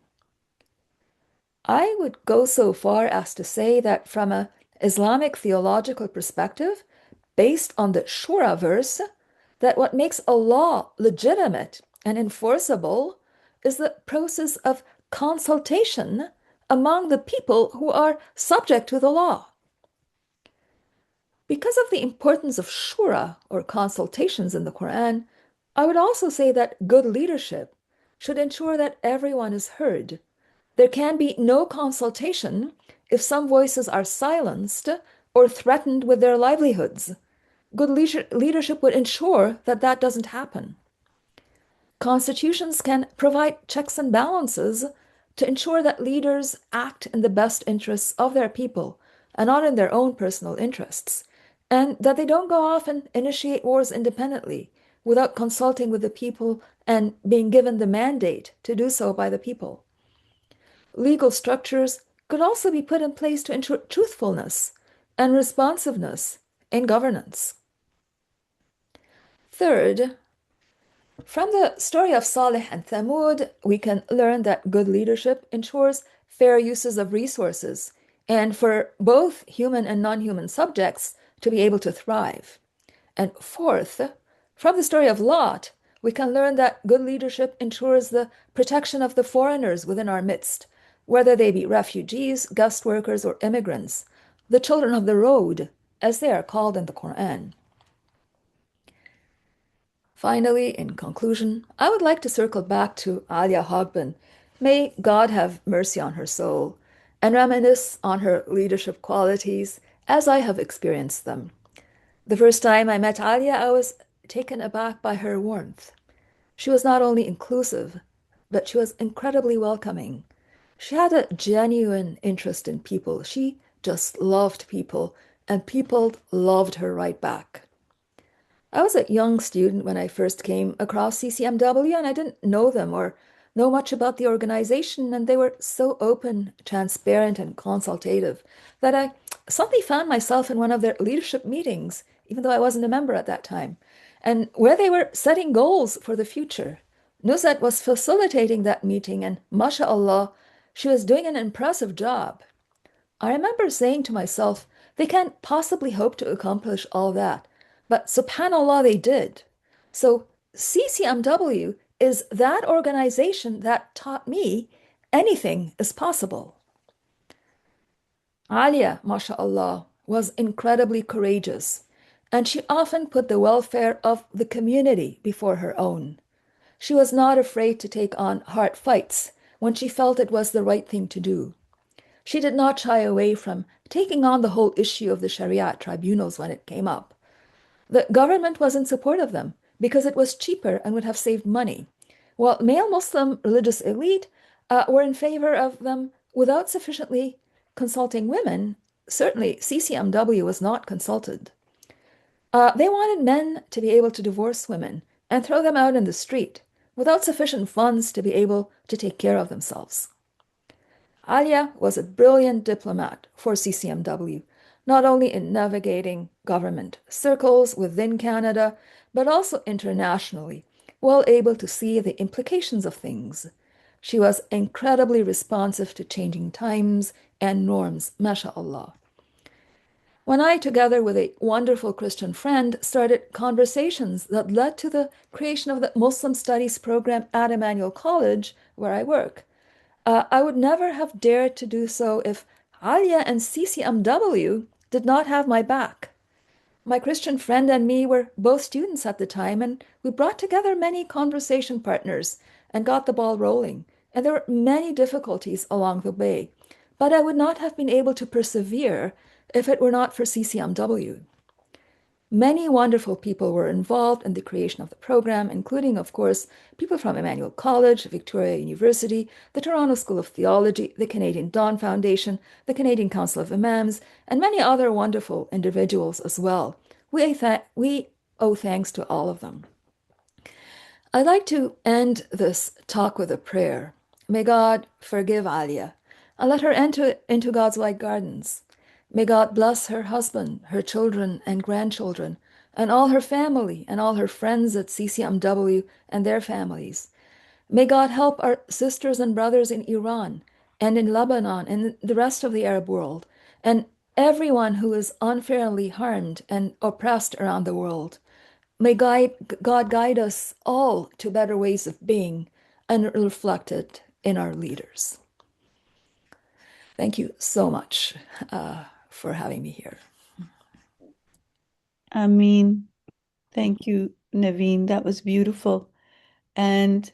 I would go so far as to say that from an Islamic theological perspective, based on the Shura verse, that what makes a law legitimate and enforceable is the process of consultation among the people who are subject to the law. Because of the importance of Shura, or consultations in the Quran, I would also say that good leadership should ensure that everyone is heard. There can be no consultation if some voices are silenced or threatened with their livelihoods. Good leadership would ensure that that doesn't happen. Constitutions can provide checks and balances to ensure that leaders act in the best interests of their people and not in their own personal interests, and that they don't go off and initiate wars independently without consulting with the people and being given the mandate to do so by the people. Legal structures could also be put in place to ensure truthfulness and responsiveness in governance. Third, from the story of Salih and Thamud, we can learn that good leadership ensures fair uses of resources and for both human and non-human subjects to be able to thrive. And fourth, from the story of Lot, we can learn that good leadership ensures the protection of the foreigners within our midst, whether they be refugees, guest workers, or immigrants, the children of the road, as they are called in the Qur'an. Finally, in conclusion, I would like to circle back to Alia Hogben. May God have mercy on her soul, and reminisce on her leadership qualities as I have experienced them. The first time I met Alia, I was taken aback by her warmth. She was not only inclusive, but she was incredibly welcoming. She had a genuine interest in people. She just loved people, and people loved her right back. I was a young student when I first came across CCMW, and I didn't know them or know much about the organization, and they were so open, transparent, and consultative that I suddenly found myself in one of their leadership meetings, even though I wasn't a member at that time, and where they were setting goals for the future. Nuzat was facilitating that meeting, and mashallah, she was doing an impressive job. I remember saying to myself, they can't possibly hope to accomplish all that, but subhanallah, they did. So CCMW is that organization that taught me anything is possible. Alia, mashallah, was incredibly courageous, and she often put the welfare of the community before her own. She was not afraid to take on hard fights when she felt it was the right thing to do. She did not shy away from taking on the whole issue of the Sharia tribunals when it came up. The government was in support of them because it was cheaper and would have saved money, while male Muslim religious elite were in favor of them without sufficiently consulting women. Certainly, CCMW was not consulted. They wanted men to be able to divorce women and throw them out in the street, without sufficient funds to be able to take care of themselves. Alia was a brilliant diplomat for CCMW, not only in navigating government circles within Canada, but also internationally, well able to see the implications of things. She was incredibly responsive to changing times and norms, mashallah. When I, together with a wonderful Christian friend, started conversations that led to the creation of the Muslim Studies program at Emmanuel College, where I work, I would never have dared to do so if Alia and CCMW did not have my back. My Christian friend and me were both students at the time, and we brought together many conversation partners and got the ball rolling. And there were many difficulties along the way, but I would not have been able to persevere if it were not for CCMW. Many wonderful people were involved in the creation of the program, including, of course, people from Emmanuel College, Victoria University, the Toronto School of Theology, the Canadian Dawn Foundation, the Canadian Council of Imams, and many other wonderful individuals as well. We owe thanks to all of them. I'd like to end this talk with a prayer. May God forgive Alia and let her enter into God's white gardens. May God bless her husband, her children and grandchildren, and all her family and all her friends at CCMW and their families. May God help our sisters and brothers in Iran and in Lebanon and the rest of the Arab world, and everyone who is unfairly harmed and oppressed around the world. May God guide us all to better ways of being and reflect it in our leaders. Thank you so much for having me here. I mean, thank you, Naveen. That was beautiful. And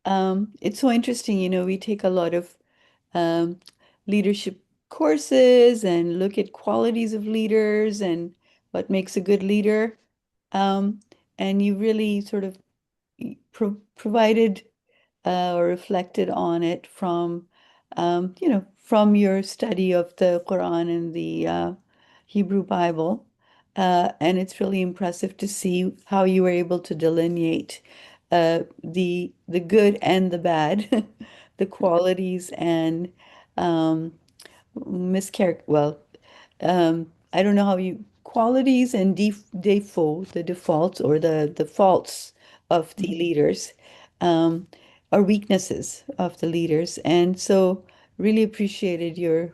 it's so interesting, we take a lot of um, leadership courses and look at qualities of leaders and what makes a good leader. Um, and you really sort of provided or reflected on it from your study of the Quran and the Hebrew Bible. And it's really impressive to see how you were able to delineate the good and the bad, the qualities and well, I don't know how you qualities and the defaults or the faults of the leaders, um, or weaknesses of the leaders. And so really appreciated your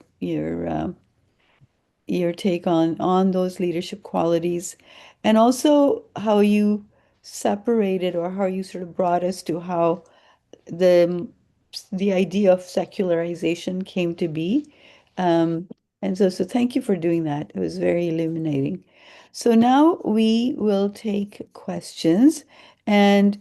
take on those leadership qualities, and also how you separated or how you sort of brought us to how the the idea of secularization came to be. Um, and so thank you for doing that. It was very illuminating. So now we will take questions, and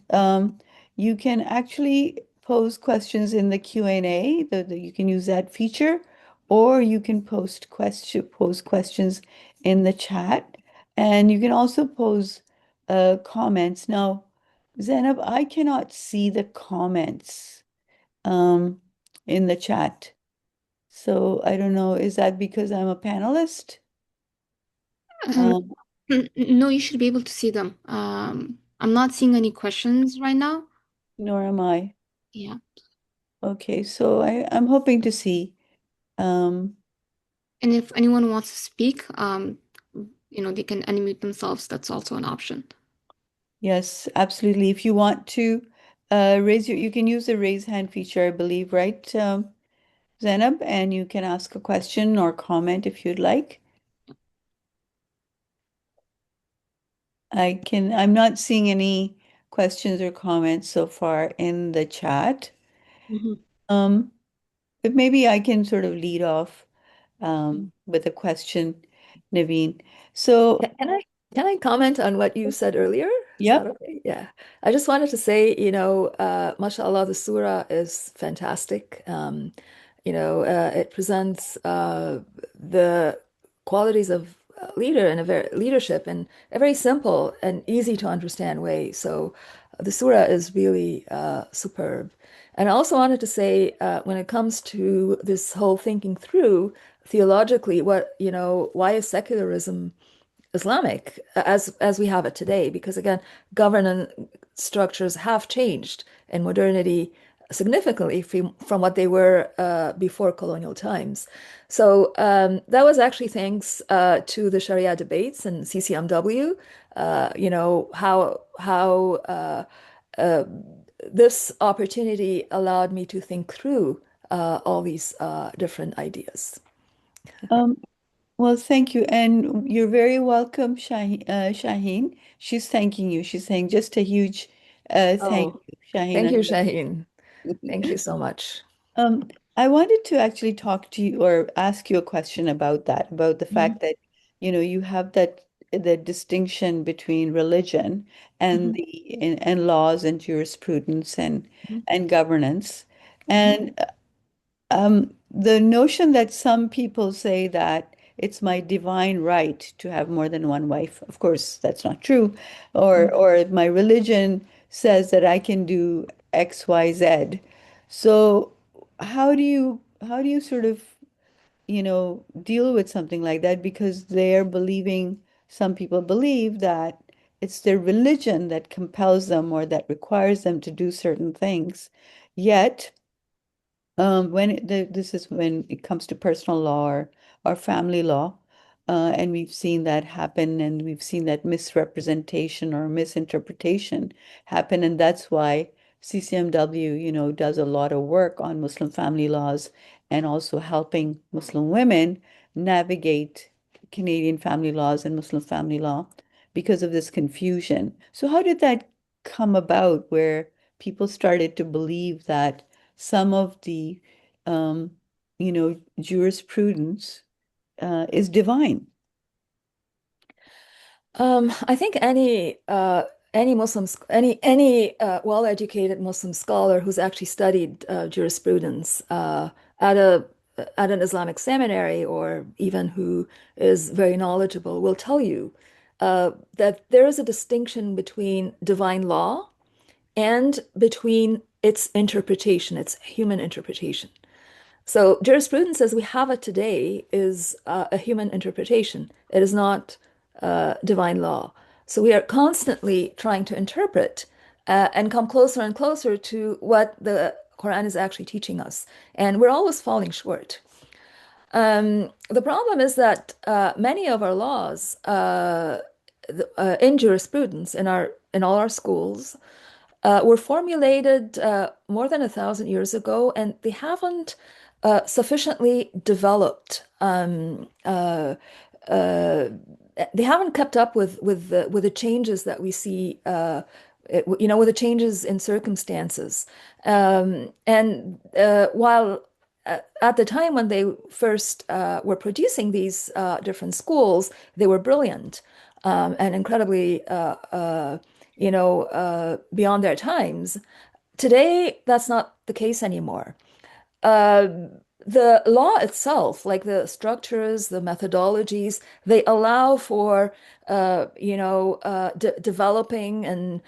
you can actually pose questions in the Q&A. You can use that feature, or you can pose questions in the chat, and you can also pose comments. Now, Zainab, I cannot see the comments um, in the chat. So I don't know, is that because I'm a panelist? Um, Um, no, you should be able to see them. I'm not seeing any questions right now. Nor am I. Yeah. Okay, so I'm hoping to see. Um, And if anyone wants to speak, they can unmute themselves. That's also an option. yes, absolutely. If you want to you can use the raise hand feature, I believe, right, Zainab? And you can ask a question or comment if you'd like. I'm not seeing any questions or comments so far in the chat. Mhm. Um, but maybe I can sort of lead off with a question, Naveen. So, Can I comment on what you said earlier? Is that yep. okay? Yeah. I just wanted to say, mashallah, the surah is fantastic. It presents the qualities of a leader and a very leadership in a very simple and easy to understand way. So the surah is really superb. And I also wanted to say, when it comes to this whole thinking through theologically, why is secularism Islamic as we have it today? Because again, governance structures have changed in modernity significantly from what they were before colonial times. So that was actually thanks to the Sharia debates and CCMW. How this opportunity allowed me to think through all these different ideas. Um, well, thank you. And you're very welcome, Shaheen. She's thanking you. She's saying just a huge thank Oh, you, Shaheen. thank you, Shaheen. Thank you so much. I wanted to actually talk to you or ask you a question about that, about the Mhm, fact that, you have the distinction between religion and mhm, and laws and jurisprudence mhm, and governance. mhm, And the notion that some people say that it's my divine right to have more than one wife, of course, that's not true. mhm. Or my religion says that I can do X, Y, Z. So how do you sort of, deal with something like that? Because some people believe that it's their religion that compels them or that requires them to do certain things. Yet, this is when it comes to personal law or family law, and we've seen that happen, and we've seen that misrepresentation or misinterpretation happen, and that's why CCMW, does a lot of work on Muslim family laws and also helping Muslim women navigate Canadian family laws and Muslim family law because of this confusion. So how did that come about where people started to believe that some of the um, jurisprudence is divine? I think any well-educated Muslim scholar who's actually studied jurisprudence at a at an Islamic seminary or even who is very knowledgeable will tell you that there is a distinction between divine law and between its interpretation, its human interpretation. So jurisprudence as we have it today is a human interpretation. It is not divine law. So we are constantly trying to interpret and come closer and closer to what the Quran is actually teaching us. And we're always falling short. The problem is that many of our laws in jurisprudence in all our schools were formulated more than 1,000 years ago, and they haven't sufficiently developed. Uh, they haven't kept up with the changes that we see. With the changes in circumstances, and while at the time when they first were producing these different schools, they were brilliant and incredibly beyond their times. Today, that's not the case anymore. Uh, the law itself, like the structures, the methodologies, they allow for developing and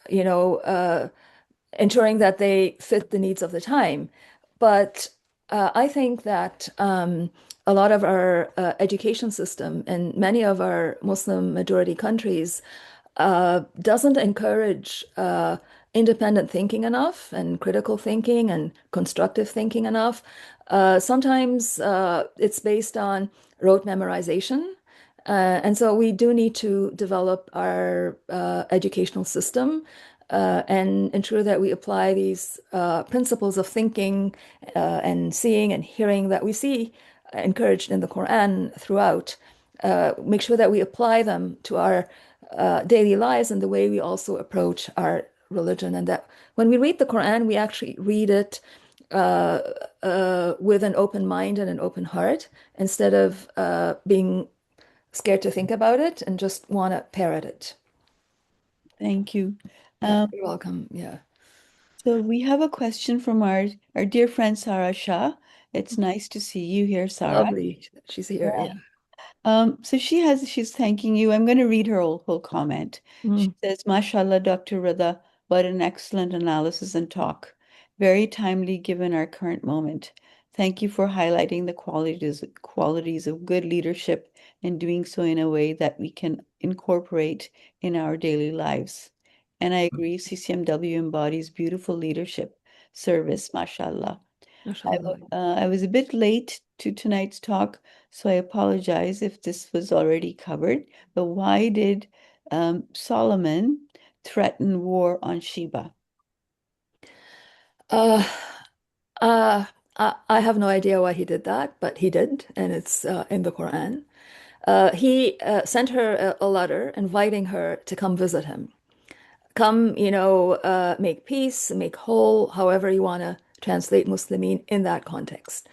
you know uh, ensuring that they fit the needs of the time. But I think that a lot of our education system in many of our Muslim majority countries doesn't encourage independent thinking enough and critical thinking and constructive thinking enough. Sometimes it's based on rote memorization. And so we do need to develop our educational system and ensure that we apply these principles of thinking and seeing and hearing that we see encouraged in the Quran throughout. Make sure that we apply them to our daily lives and the way we also approach our religion, and that when we read the Quran, we actually read it uh, with an open mind and an open heart instead of being scared to think about it and just want to parrot it. Thank you. Yeah, Um, you're welcome. Yeah. so we have a question from our dear friend Sarah Shah. It's nice to see you here, Sarah. Lovely. She's here. Yeah. So she's thanking you. I'm going to read her whole comment. She Mm. says, "MashaAllah, Dr. Rida, what an excellent analysis and talk. Very timely given our current moment. Thank you for highlighting the qualities of good leadership and doing so in a way that we can incorporate in our daily lives. And I agree, CCMW embodies beautiful leadership, service, mashallah. MashaAllah. I was a bit late to tonight's talk, so I apologize if this was already covered. But why did Solomon threaten war on Sheba? Uh, I have no idea why he did that, but he did, and it's in the Quran. He sent her a letter inviting her to come visit him. Come, make peace, make whole, however you want to translate Muslimin in that context.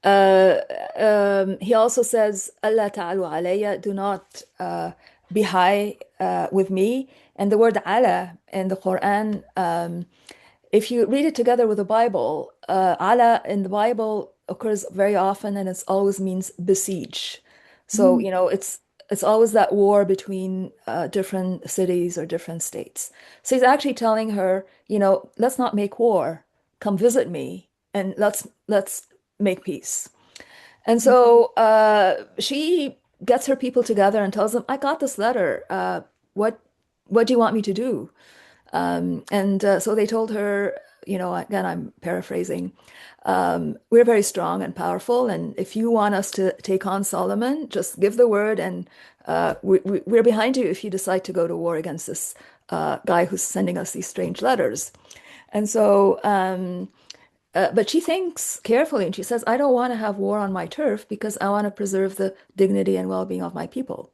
Uh, he also says, Allah ta'alu alayya, do not be high with me. And the word ala in the Quran, if you read it together with the Bible, ala in the Bible occurs very often and it always means besiege. So, Mm, it's always that war between different cities or different states. So he's actually telling her, let's not make war. Come visit me and let's make peace. And so she gets her people together and tells them, I got this letter. What do you want me to do? And so they told her, again, I'm paraphrasing, we're very strong and powerful. And if you want us to take on Solomon, just give the word and we're behind you if you decide to go to war against this guy who's sending us these strange letters. And so, but she thinks carefully and she says, I don't want to have war on my turf because I want to preserve the dignity and well-being of my people.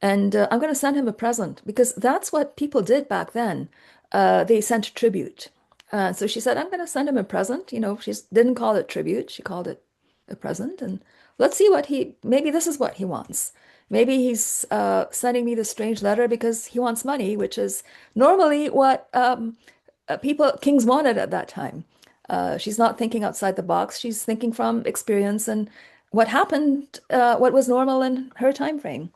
And I'm going to send him a present because that's what people did back then. They sent tribute. So she said, I'm going to send him a present. She didn't call it tribute. She called it a present. And let's see maybe this is what he wants. Maybe he's sending me this strange letter because he wants money, which is normally what kings wanted at that time. She's not thinking outside the box. She's thinking from experience and what happened, what was normal in her time frame.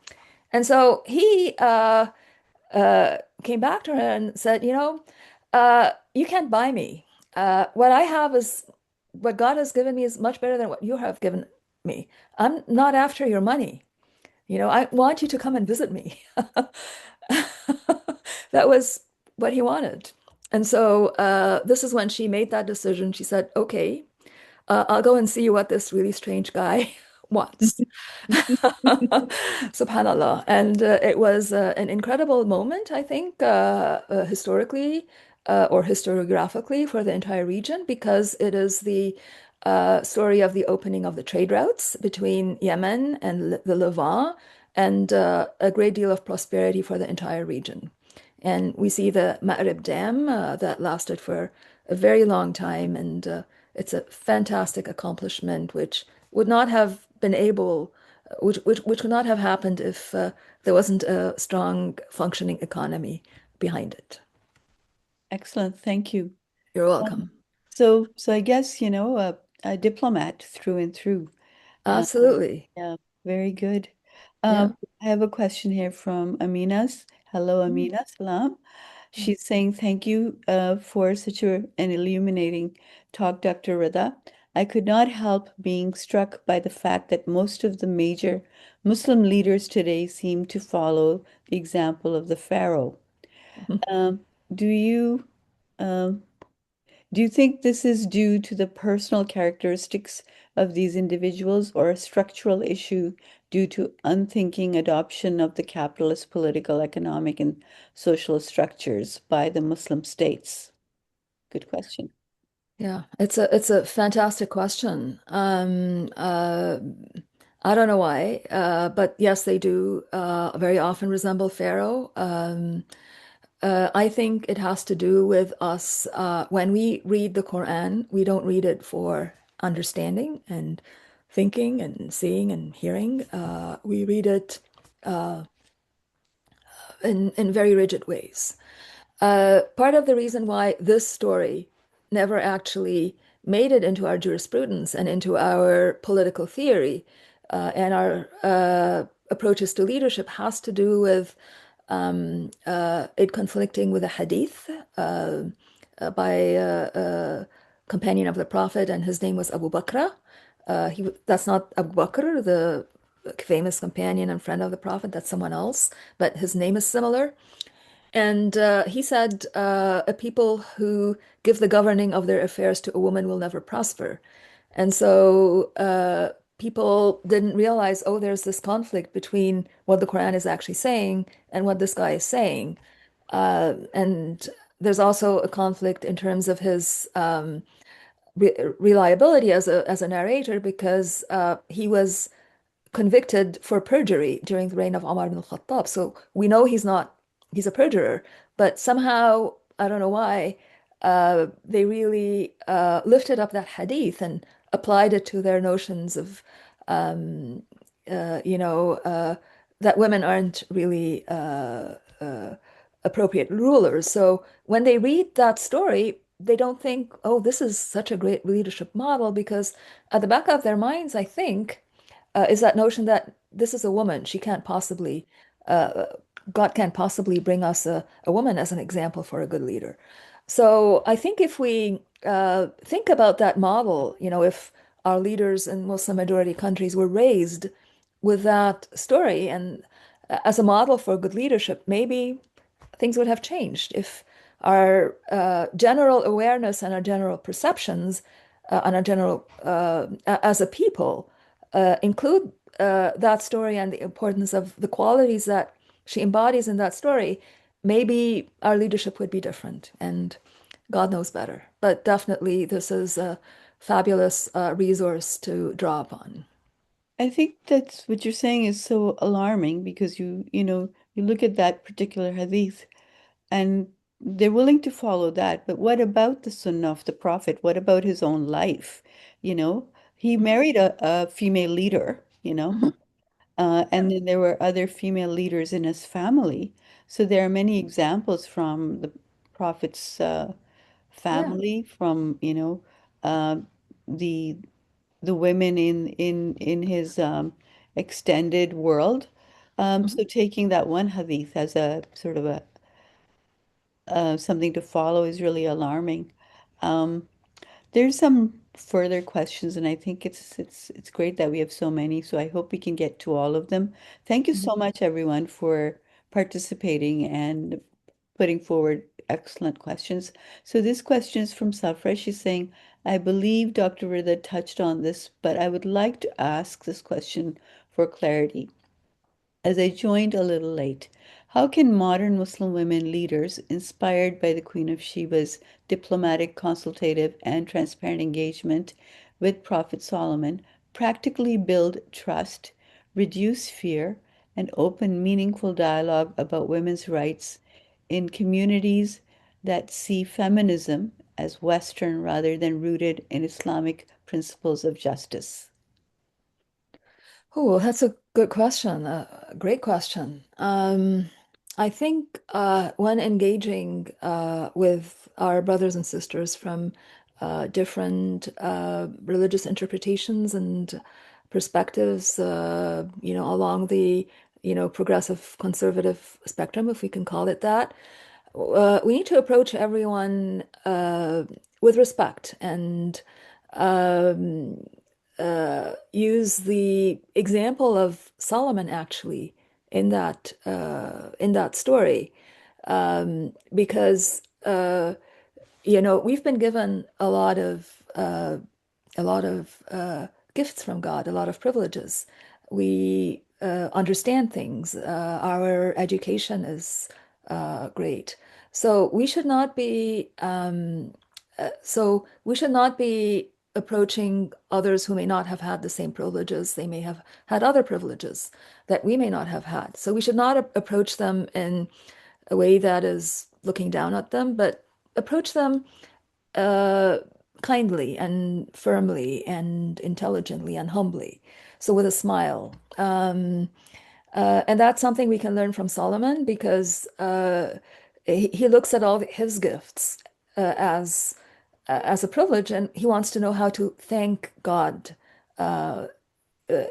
And so he came back to her and said, you can't buy me. What I have is what God has given me is much better than what you have given me. I'm not after your money. I want you to come and visit me. That was what he wanted. And so this is when she made that decision. She said, okay, I'll go and see what this really strange guy wants. Subhanallah. And it was an incredible moment, I think, historically or historiographically for the entire region, because it is the story of the opening of the trade routes between Yemen and the Levant, and a great deal of prosperity for the entire region. And we see the Ma'rib Dam that lasted for a very long time, and it's a fantastic accomplishment, which would not have been able, which would not have happened if there wasn't a strong functioning economy behind it. excellent, thank you. You're Um, welcome. so I guess, a diplomat through and through. Uh, Absolutely. yeah, very good. Yeah. I have a question here from Amina's. Hello, Mm. Amina. Salam. She's saying thank you for such an illuminating talk, Dr. Rada. I could not help being struck by the fact that most of the major Muslim leaders today seem to follow the example of the Pharaoh. Um, do you um, do you think this is due to the personal characteristics of these individuals or a structural issue due to unthinking adoption of the capitalist political, economic, and social structures by the Muslim states? Good question. Yeah, it's a fantastic question. I don't know why, but yes, they do very often resemble Pharaoh. I think it has to do with us. When we read the Quran, we don't read it for understanding and thinking and seeing and hearing. We read it in very rigid ways. Part of the reason why this story never actually made it into our jurisprudence and into our political theory and our approaches to leadership has to do with it conflicting with a hadith by a companion of the Prophet, and his name was Abu Bakr. That's not Abu Bakr, the famous companion and friend of the Prophet. That's someone else, but his name is similar. And he said, a people who give the governing of their affairs to a woman will never prosper. And so people didn't realize, oh, there's this conflict between what the Quran is actually saying and what this guy is saying. And there's also a conflict in terms of his reliability as a narrator because he was convicted for perjury during the reign of Umar ibn al-Khattab. So we know he's a perjurer, but somehow, I don't know why, they really lifted up that hadith and applied it to their notions of, um, you know, that women aren't really appropriate rulers. So when they read that story, they don't think, oh, this is such a great leadership model, because at the back of their minds, I think, is that notion that this is a woman. She can't possibly, uh, God can't possibly bring us a woman as an example for a good leader. So I think if we think about that model, if our leaders in Muslim majority countries were raised with that story and as a model for good leadership, maybe things would have changed. If our general awareness and our general perceptions and our general, as a people, include that story and the importance of the qualities that she embodies in that story, maybe our leadership would be different. And God knows better. But definitely, this is a fabulous resource to draw upon. I think that's what you're saying is so alarming because you look at that particular hadith and they're willing to follow that. But what about the sunnah of the Prophet? What about his own life? You know, he Mhm, married a female leader, mhm. and then there were other female leaders in his family. So there are many examples from the Prophet's Yeah. family, from, uh, the the women in his extended world. Mhm. So taking that one hadith as a sort of a something to follow is really alarming. Um, there's some further questions, and I think it's great that we have so many. So I hope we can get to all of them. Thank you Mhm. so much, everyone, for participating and putting forward excellent questions. So this question is from Safra. She's saying, I believe Dr. Rida touched on this, but I would like to ask this question for clarity. As I joined a little late, how can modern Muslim women leaders, inspired by the Queen of Sheba's diplomatic, consultative, and transparent engagement with Prophet Solomon, practically build trust, reduce fear, and open meaningful dialogue about women's rights in communities that see feminism as Western rather than rooted in Islamic principles of justice? Oh, that's a good question. A great question. I think when engaging with our brothers and sisters from different religious interpretations and perspectives, along the, progressive conservative spectrum, if we can call it that, we need to approach everyone with respect and um, use the example of Solomon actually in that story, because we've been given a lot of gifts from God, a lot of privileges. We understand things. Our education is great. So we should not be approaching others who may not have had the same privileges. They may have had other privileges that we may not have had. So we should not approach them in a way that is looking down at them, but approach them uh, kindly and firmly and intelligently and humbly. So with a smile. And that's something we can learn from Solomon because he looks at all his gifts as a privilege, and he wants to know how to thank God uh,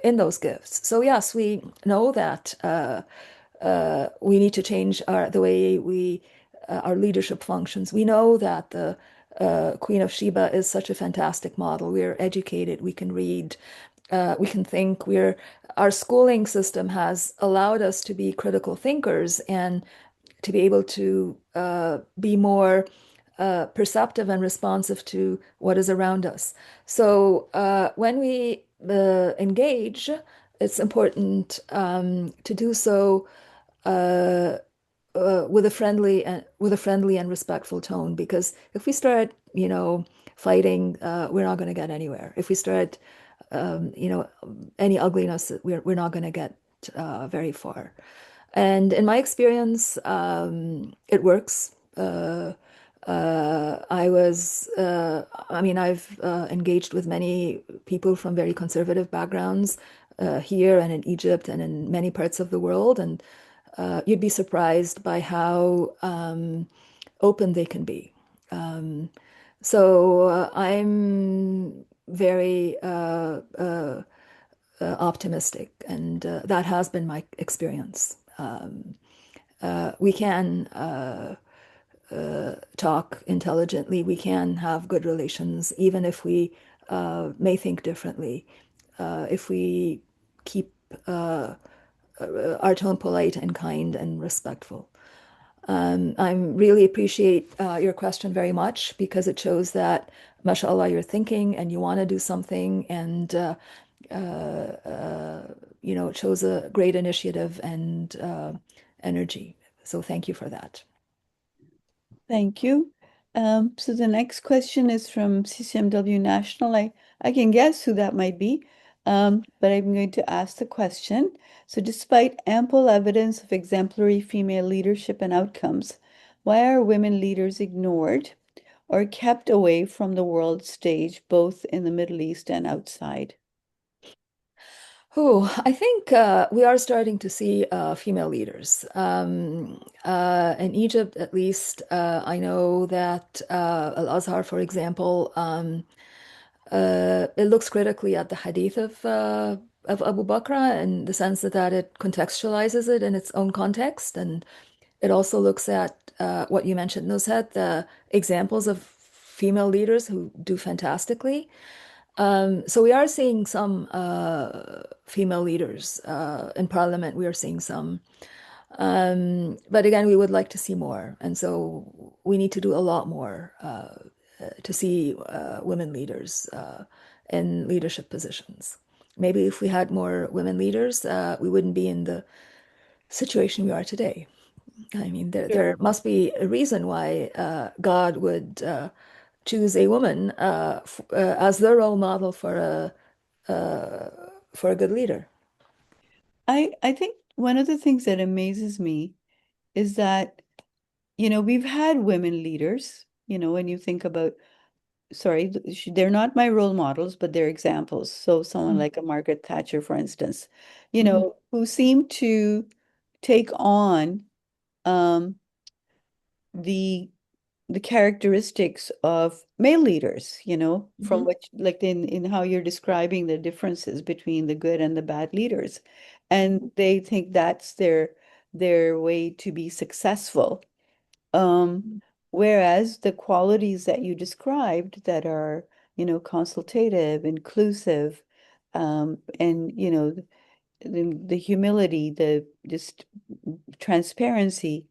in those gifts. So yes, we know that we need to change the way our leadership functions. We know that the Queen of Sheba is such a fantastic model. We're educated, we can read, we can think. Our schooling system has allowed us to be critical thinkers and to be able to be more perceptive and responsive to what is around us. So when we engage, it's important to do so uh, with a friendly and respectful tone. Because if we start, fighting, we're not going to get anywhere. If we start, any ugliness, we're not going to get very far. And in my experience, it works. I've engaged with many people from very conservative backgrounds here and in Egypt and in many parts of the world. And you'd be surprised by how open they can be. So I'm very optimistic, and that has been my experience. We can talk intelligently, we can have good relations, even if we may think differently, if we keep our tone polite and kind and respectful. I really appreciate your question very much because it shows that, mashallah, you're thinking and you want to do something, and it shows a great initiative and energy. So thank you for that. Thank you. So the next question is from CCMW National. I can guess who that might be, but I'm going to ask the question. So despite ample evidence of exemplary female leadership and outcomes, why are women leaders ignored or kept away from the world stage, both in the Middle East and outside? Oh, I think we are starting to see female leaders. In Egypt, at least, I know that Al-Azhar, for example, it looks critically at the hadith of Abu Bakr in the sense that it contextualizes it in its own context. And it also looks at what you mentioned, Nushat, the examples of female leaders who do fantastically. So we are seeing some female leaders in parliament. We are seeing some. But again, we would like to see more. And so we need to do a lot more to see women leaders in leadership positions. Maybe if we had more women leaders, we wouldn't be in the situation we are today. I mean, there must be a reason why God would choose a woman as the role model for a good leader. I think one of the things that amazes me is that, we've had women leaders, when you think about, sorry, they're not my role models, but they're examples. So someone like a Margaret Thatcher, for instance, who seemed to take on um, the the characteristics of male leaders, from which, like in how you're describing the differences between the good and the bad leaders. And they think that's their way to be successful. Whereas the qualities that you described that are, consultative, inclusive, and the humility, the just transparency,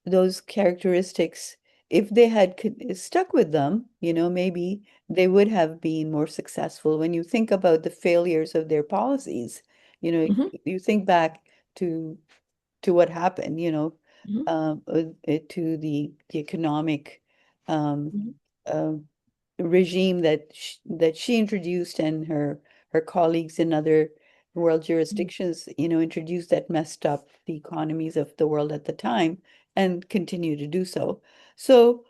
those characteristics, if they had stuck with them, maybe they would have been more successful. When you think about the failures of their policies, Mhm. you think back to what happened, Mhm. to the economic um, Mhm. uh, regime that she introduced, and her colleagues in other world jurisdictions, introduced, that messed up the economies of the world at the time and continue to do so. So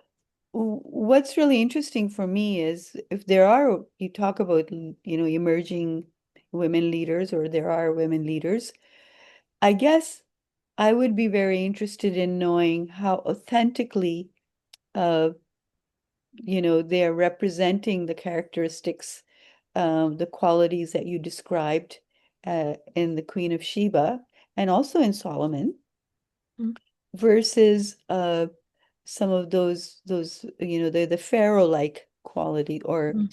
what's really interesting for me is, if there are, you talk about, emerging women leaders, or there are women leaders, I guess I would be very interested in knowing how authentically, uh, they are representing the characteristics, the qualities that you described in the Queen of Sheba and also in Solomon, Mhm. versus some of those the Pharaoh-like quality or Mhm.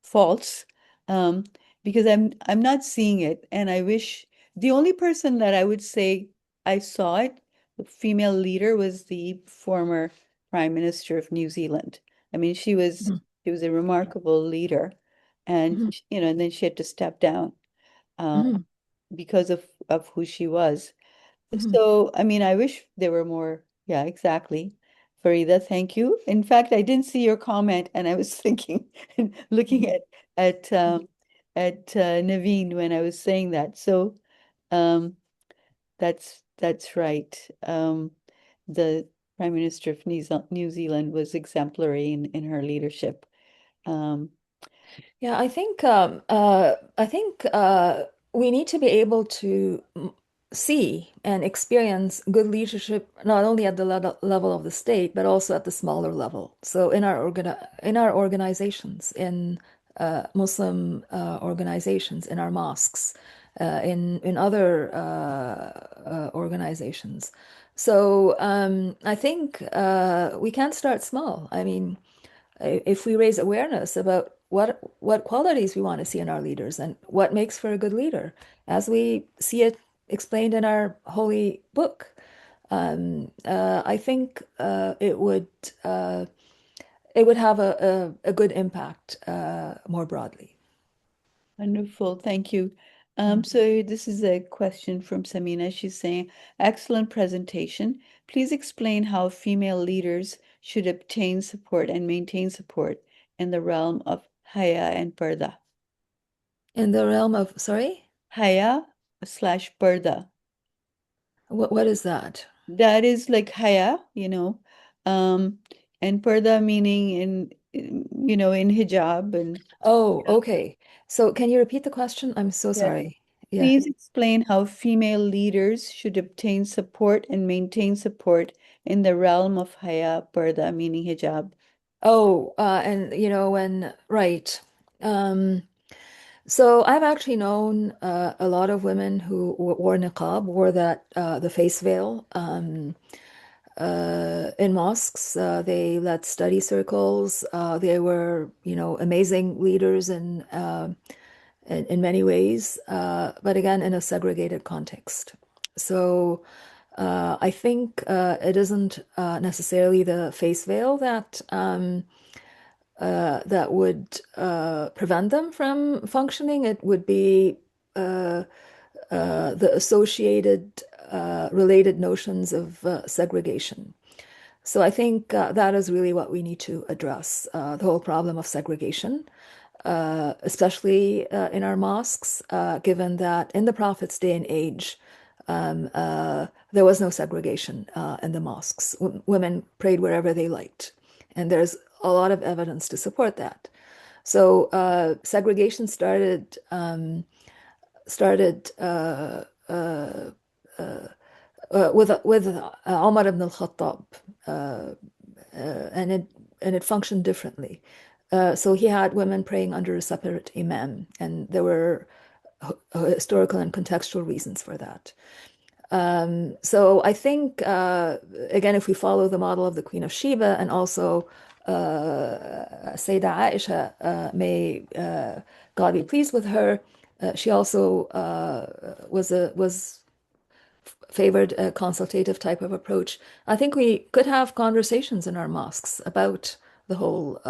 faults, um, because I'm not seeing it, and I wish the only person that I would say I saw it, the female leader, was the former Prime Minister of New Zealand. I mean, Mhm. she was a remarkable leader, and Mhm. and then she had to step down uh, Mhm. because of who she was. Mhm. So, I mean, I wish there were more. Yeah, exactly. Farida, thank you. In fact, I didn't see your comment, and I was thinking, looking Mhm. at Naveen when I was saying that. So, um, that's right. The Prime Minister of New Zealand was exemplary in her leadership. Um, Yeah, I think we need to be able to see and experience good leadership not only at the level of the state, but also at the smaller level. So in our organizations, in Muslim organizations, in our mosques, in other organizations. So I think we can start small. I mean, if we raise awareness about what qualities we want to see in our leaders and what makes for a good leader, as we see it explained in our holy book, I think it would have a good impact more broadly. Wonderful, thank you. Mm. So this is a question from Samina. She's saying, excellent presentation. Please explain how female leaders should obtain support and maintain support in the realm of haya and parda. In the realm of, sorry, Haya slash parda. what is that? That is like haya, and parda meaning in hijab and Oh, okay. So can you repeat the question? I'm so yeah. sorry. Yeah. Please explain how female leaders should obtain support and maintain support in the realm of haya, parda, meaning hijab. Oh, and right. Um, So I've actually known a lot of women who wore niqab, wore that the face veil in mosques. They led study circles. They were, amazing leaders in many ways, but again, in a segregated context. So I think it isn't necessarily the face veil that would prevent them from functioning. It would be the associated related notions of segregation. So I think that is really what we need to address, the whole problem of segregation, especially in our mosques, given that in the Prophet's day and age, there was no segregation in the mosques. Women prayed wherever they liked. And there's a lot of evidence to support that. So segregation started with Omar ibn al-Khattab, and it functioned differently. So he had women praying under a separate imam, and there were historical and contextual reasons for that. So I think, again, if we follow the model of the Queen of Sheba and also Sayyidah Aisha, may God be pleased with her, she also was favored a consultative type of approach. I think we could have conversations in our mosques about the whole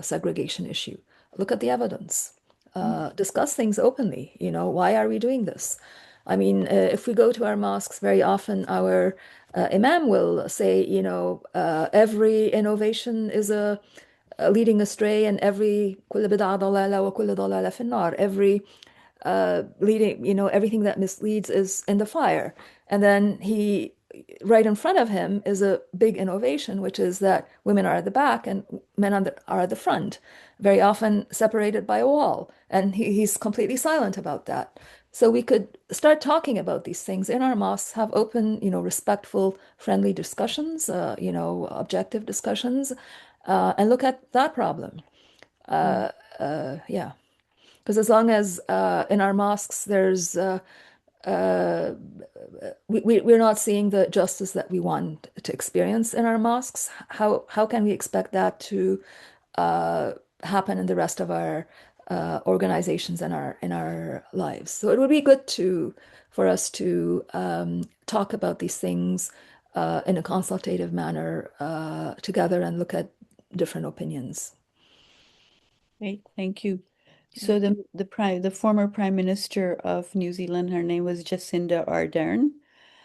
segregation issue. Look at the evidence. Discuss things openly. Why are we doing this? I mean, if we go to our mosques, very often our imam will say, every innovation is a leading astray, and every كل بدعة ضلالة وكل ضلالة في النار. Every leading, everything that misleads is in the fire. And then right in front of him is a big innovation, which is that women are at the back and men are at the front, very often separated by a wall. And he's completely silent about that. So we could start talking about these things in our mosques, have open, respectful, friendly discussions, objective discussions, and look at that problem. Yeah. Because as long as in our mosques there's uh, we're not seeing the justice that we want to experience in our mosques, how can we expect that to happen in the rest of our organizations in our lives. So it would be good for us to talk about these things in a consultative manner together and look at different opinions. Great, thank you. Yeah. So the former Prime Minister of New Zealand, her name was Jacinda Ardern.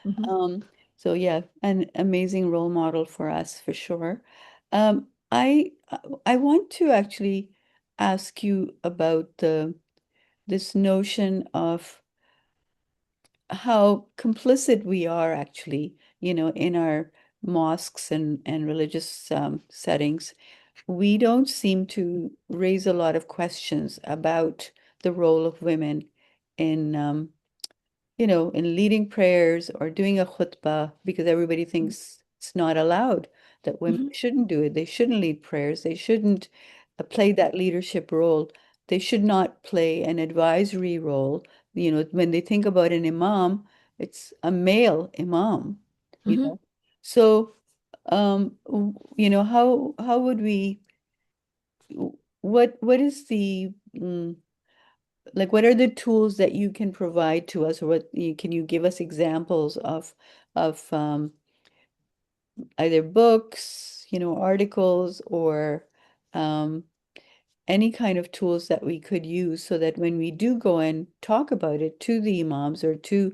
Mhm. So yeah, an amazing role model for us for sure. I want to actually ask you about this notion of how complicit we are actually, in our mosques and religious settings. We don't seem to raise a lot of questions about the role of women in in leading prayers or doing a khutbah because everybody thinks it's not allowed, that women Mhm. shouldn't do it. They shouldn't lead prayers. They shouldn't play that leadership role. They should not play an advisory role. When they think about an imam, it's a male imam, you Mhm. know. So, how would we, what is the, like, what are the tools that you can provide to us, or can you give us examples of either books, articles, or um, any kind of tools that we could use so that when we do go and talk about it to the imams or to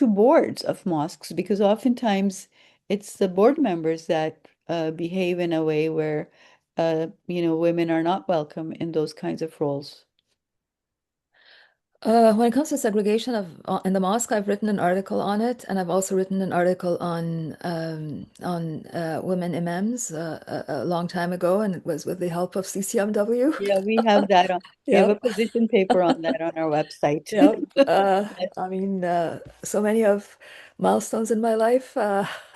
boards of mosques, because oftentimes it's the board members that behave in a way where women are not welcome in those kinds of roles. When it comes to segregation in the mosque, I've written an article on it, and I've also written an article on women imams a long time ago, and it was with the help of CCMW. Yeah, we have that on. We have a Yep, position paper on that on our website. yep. Yes. I mean, so many of milestones in my life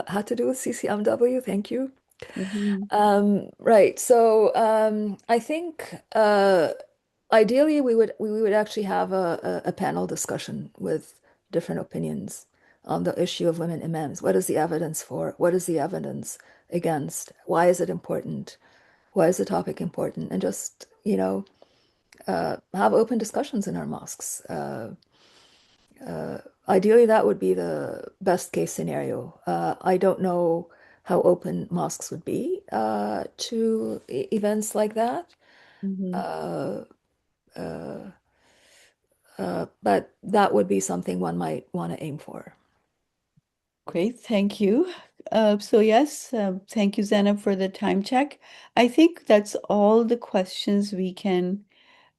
had to do with CCMW. Thank you. Mhm. Right. So I think ideally we would actually have a panel discussion with different opinions on the issue of women imams. What is the evidence for? What is the evidence against? Why is it important? Why is the topic important? And just, have open discussions in our mosques. Ideally, that would be the best case scenario. I don't know how open mosques would be to events like that. Mhm. Uh, uh, but that would be something one might want to aim for. Great, thank you. So yes, thank you, Zena, for the time check. I think that's all the questions we can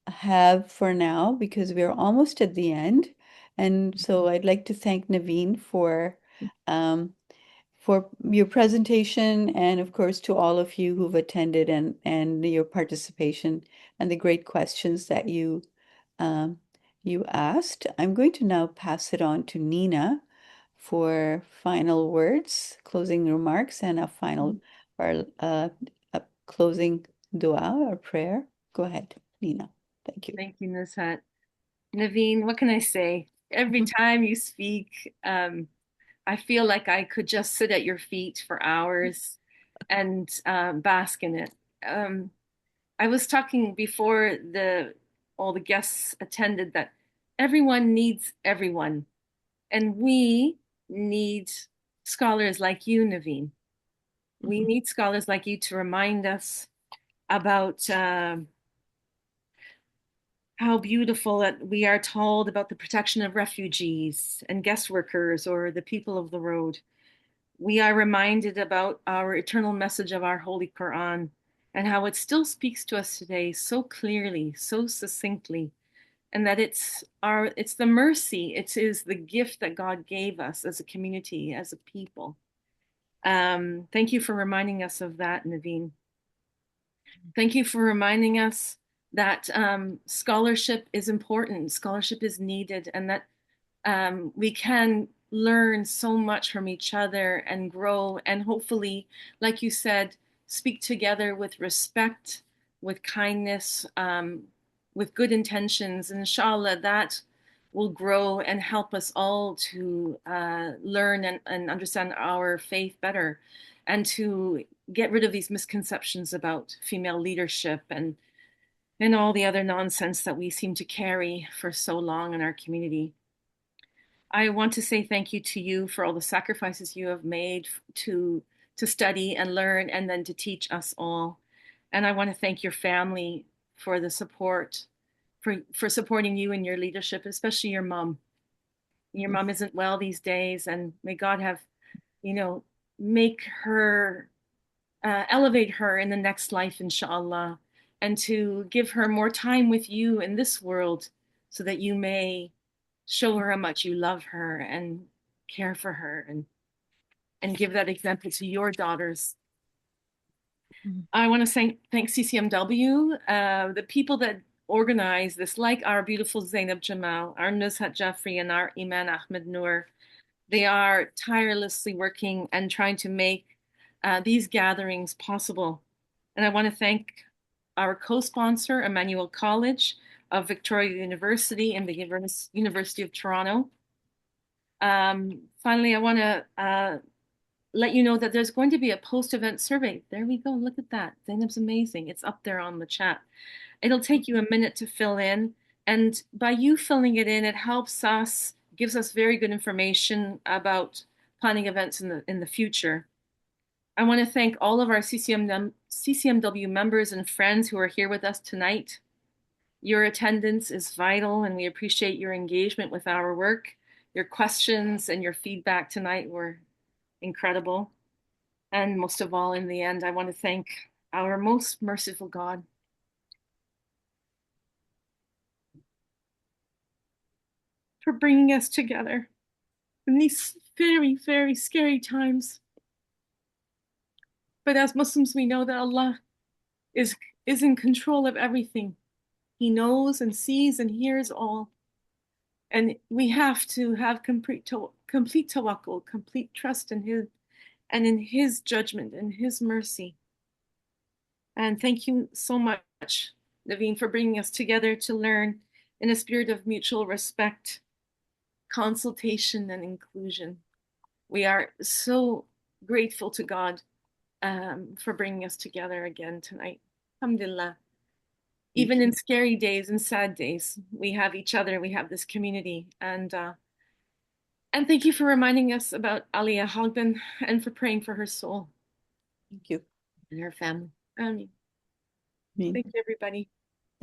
have for now because we're almost at the end. And so I'd like to thank Naveen um, for your presentation and of course to all of you who've attended and your participation and the great questions that um, you asked. I'm going to now pass it on to Nina for final words, closing remarks, and a closing dua or prayer. Go ahead, Nina. Thank you. Thank you, Nushat. Naveen, what can I say? Every time you speak, I feel like I could just sit at your feet for hours and bask in it. Um, I was talking before all the guests attended that everyone needs everyone, and we need scholars like you, Naveen. We Mhm. need scholars like you to remind us about how beautiful that we are told about the protection of refugees and guest workers or the people of the road. We are reminded about our eternal message of our Holy Qur'an and how it still speaks to us today so clearly, so succinctly, and that it's the mercy, it is the gift that God gave us as a community, as a people. Thank you for reminding us of that, Naveen. Thank you for reminding us that scholarship is important, scholarship is needed, and that we can learn so much from each other and grow, and hopefully, like you said, speak together with respect, with kindness, with good intentions. Inshallah, that will grow and help us all to learn and understand our faith better and to get rid of these misconceptions about female leadership and all the other nonsense that we seem to carry for so long in our community. I want to say thank you to you for all the sacrifices you have made to study and learn and then to teach us all. And I want to thank your family for the support, for supporting you in your leadership, especially your mom. Your mom isn't well these days, and may God have, make her, elevate her in the next life, inshallah, and to give her more time with you in this world so that you may show her how much you love her and care for her and give that example to your daughters. I want to thank CCMW, the people that organize this, like our beautiful Zainab Jamal, our Nuzhat Jaffrey, and our Iman Ahmed Noor. They are tirelessly working and trying to make these gatherings possible. And I want to thank our co-sponsor, Emmanuel College of Victoria University and the University of Toronto. Finally, I want to let you know that there's going to be a post-event survey. There we go. Look at that. Zainab's amazing. It's up there on the chat. It'll take you a minute to fill in. And by you filling it in, it helps us, gives us very good information about planning events in the future. I want to thank all of our CCMW members and friends who are here with us tonight. Your attendance is vital, and we appreciate your engagement with our work. Your questions and your feedback tonight were incredible. And most of all, in the end, I want to thank our most merciful God for bringing us together in these very, very scary times. But as Muslims, we know that Allah is in control of everything. He knows and sees and hears all. And we have to have complete tawakkul, complete trust in Him and in His judgment and His mercy. And thank you so much, Naveen, for bringing us together to learn in a spirit of mutual respect, consultation, and inclusion. We are so grateful to God for bringing us together again tonight. Alhamdulillah. Even in scary days and sad days, we have each other, we have this community. And thank you for reminding us about Alia Hogben and for praying for her soul. Thank you. And her family. Thank Me. you, everybody.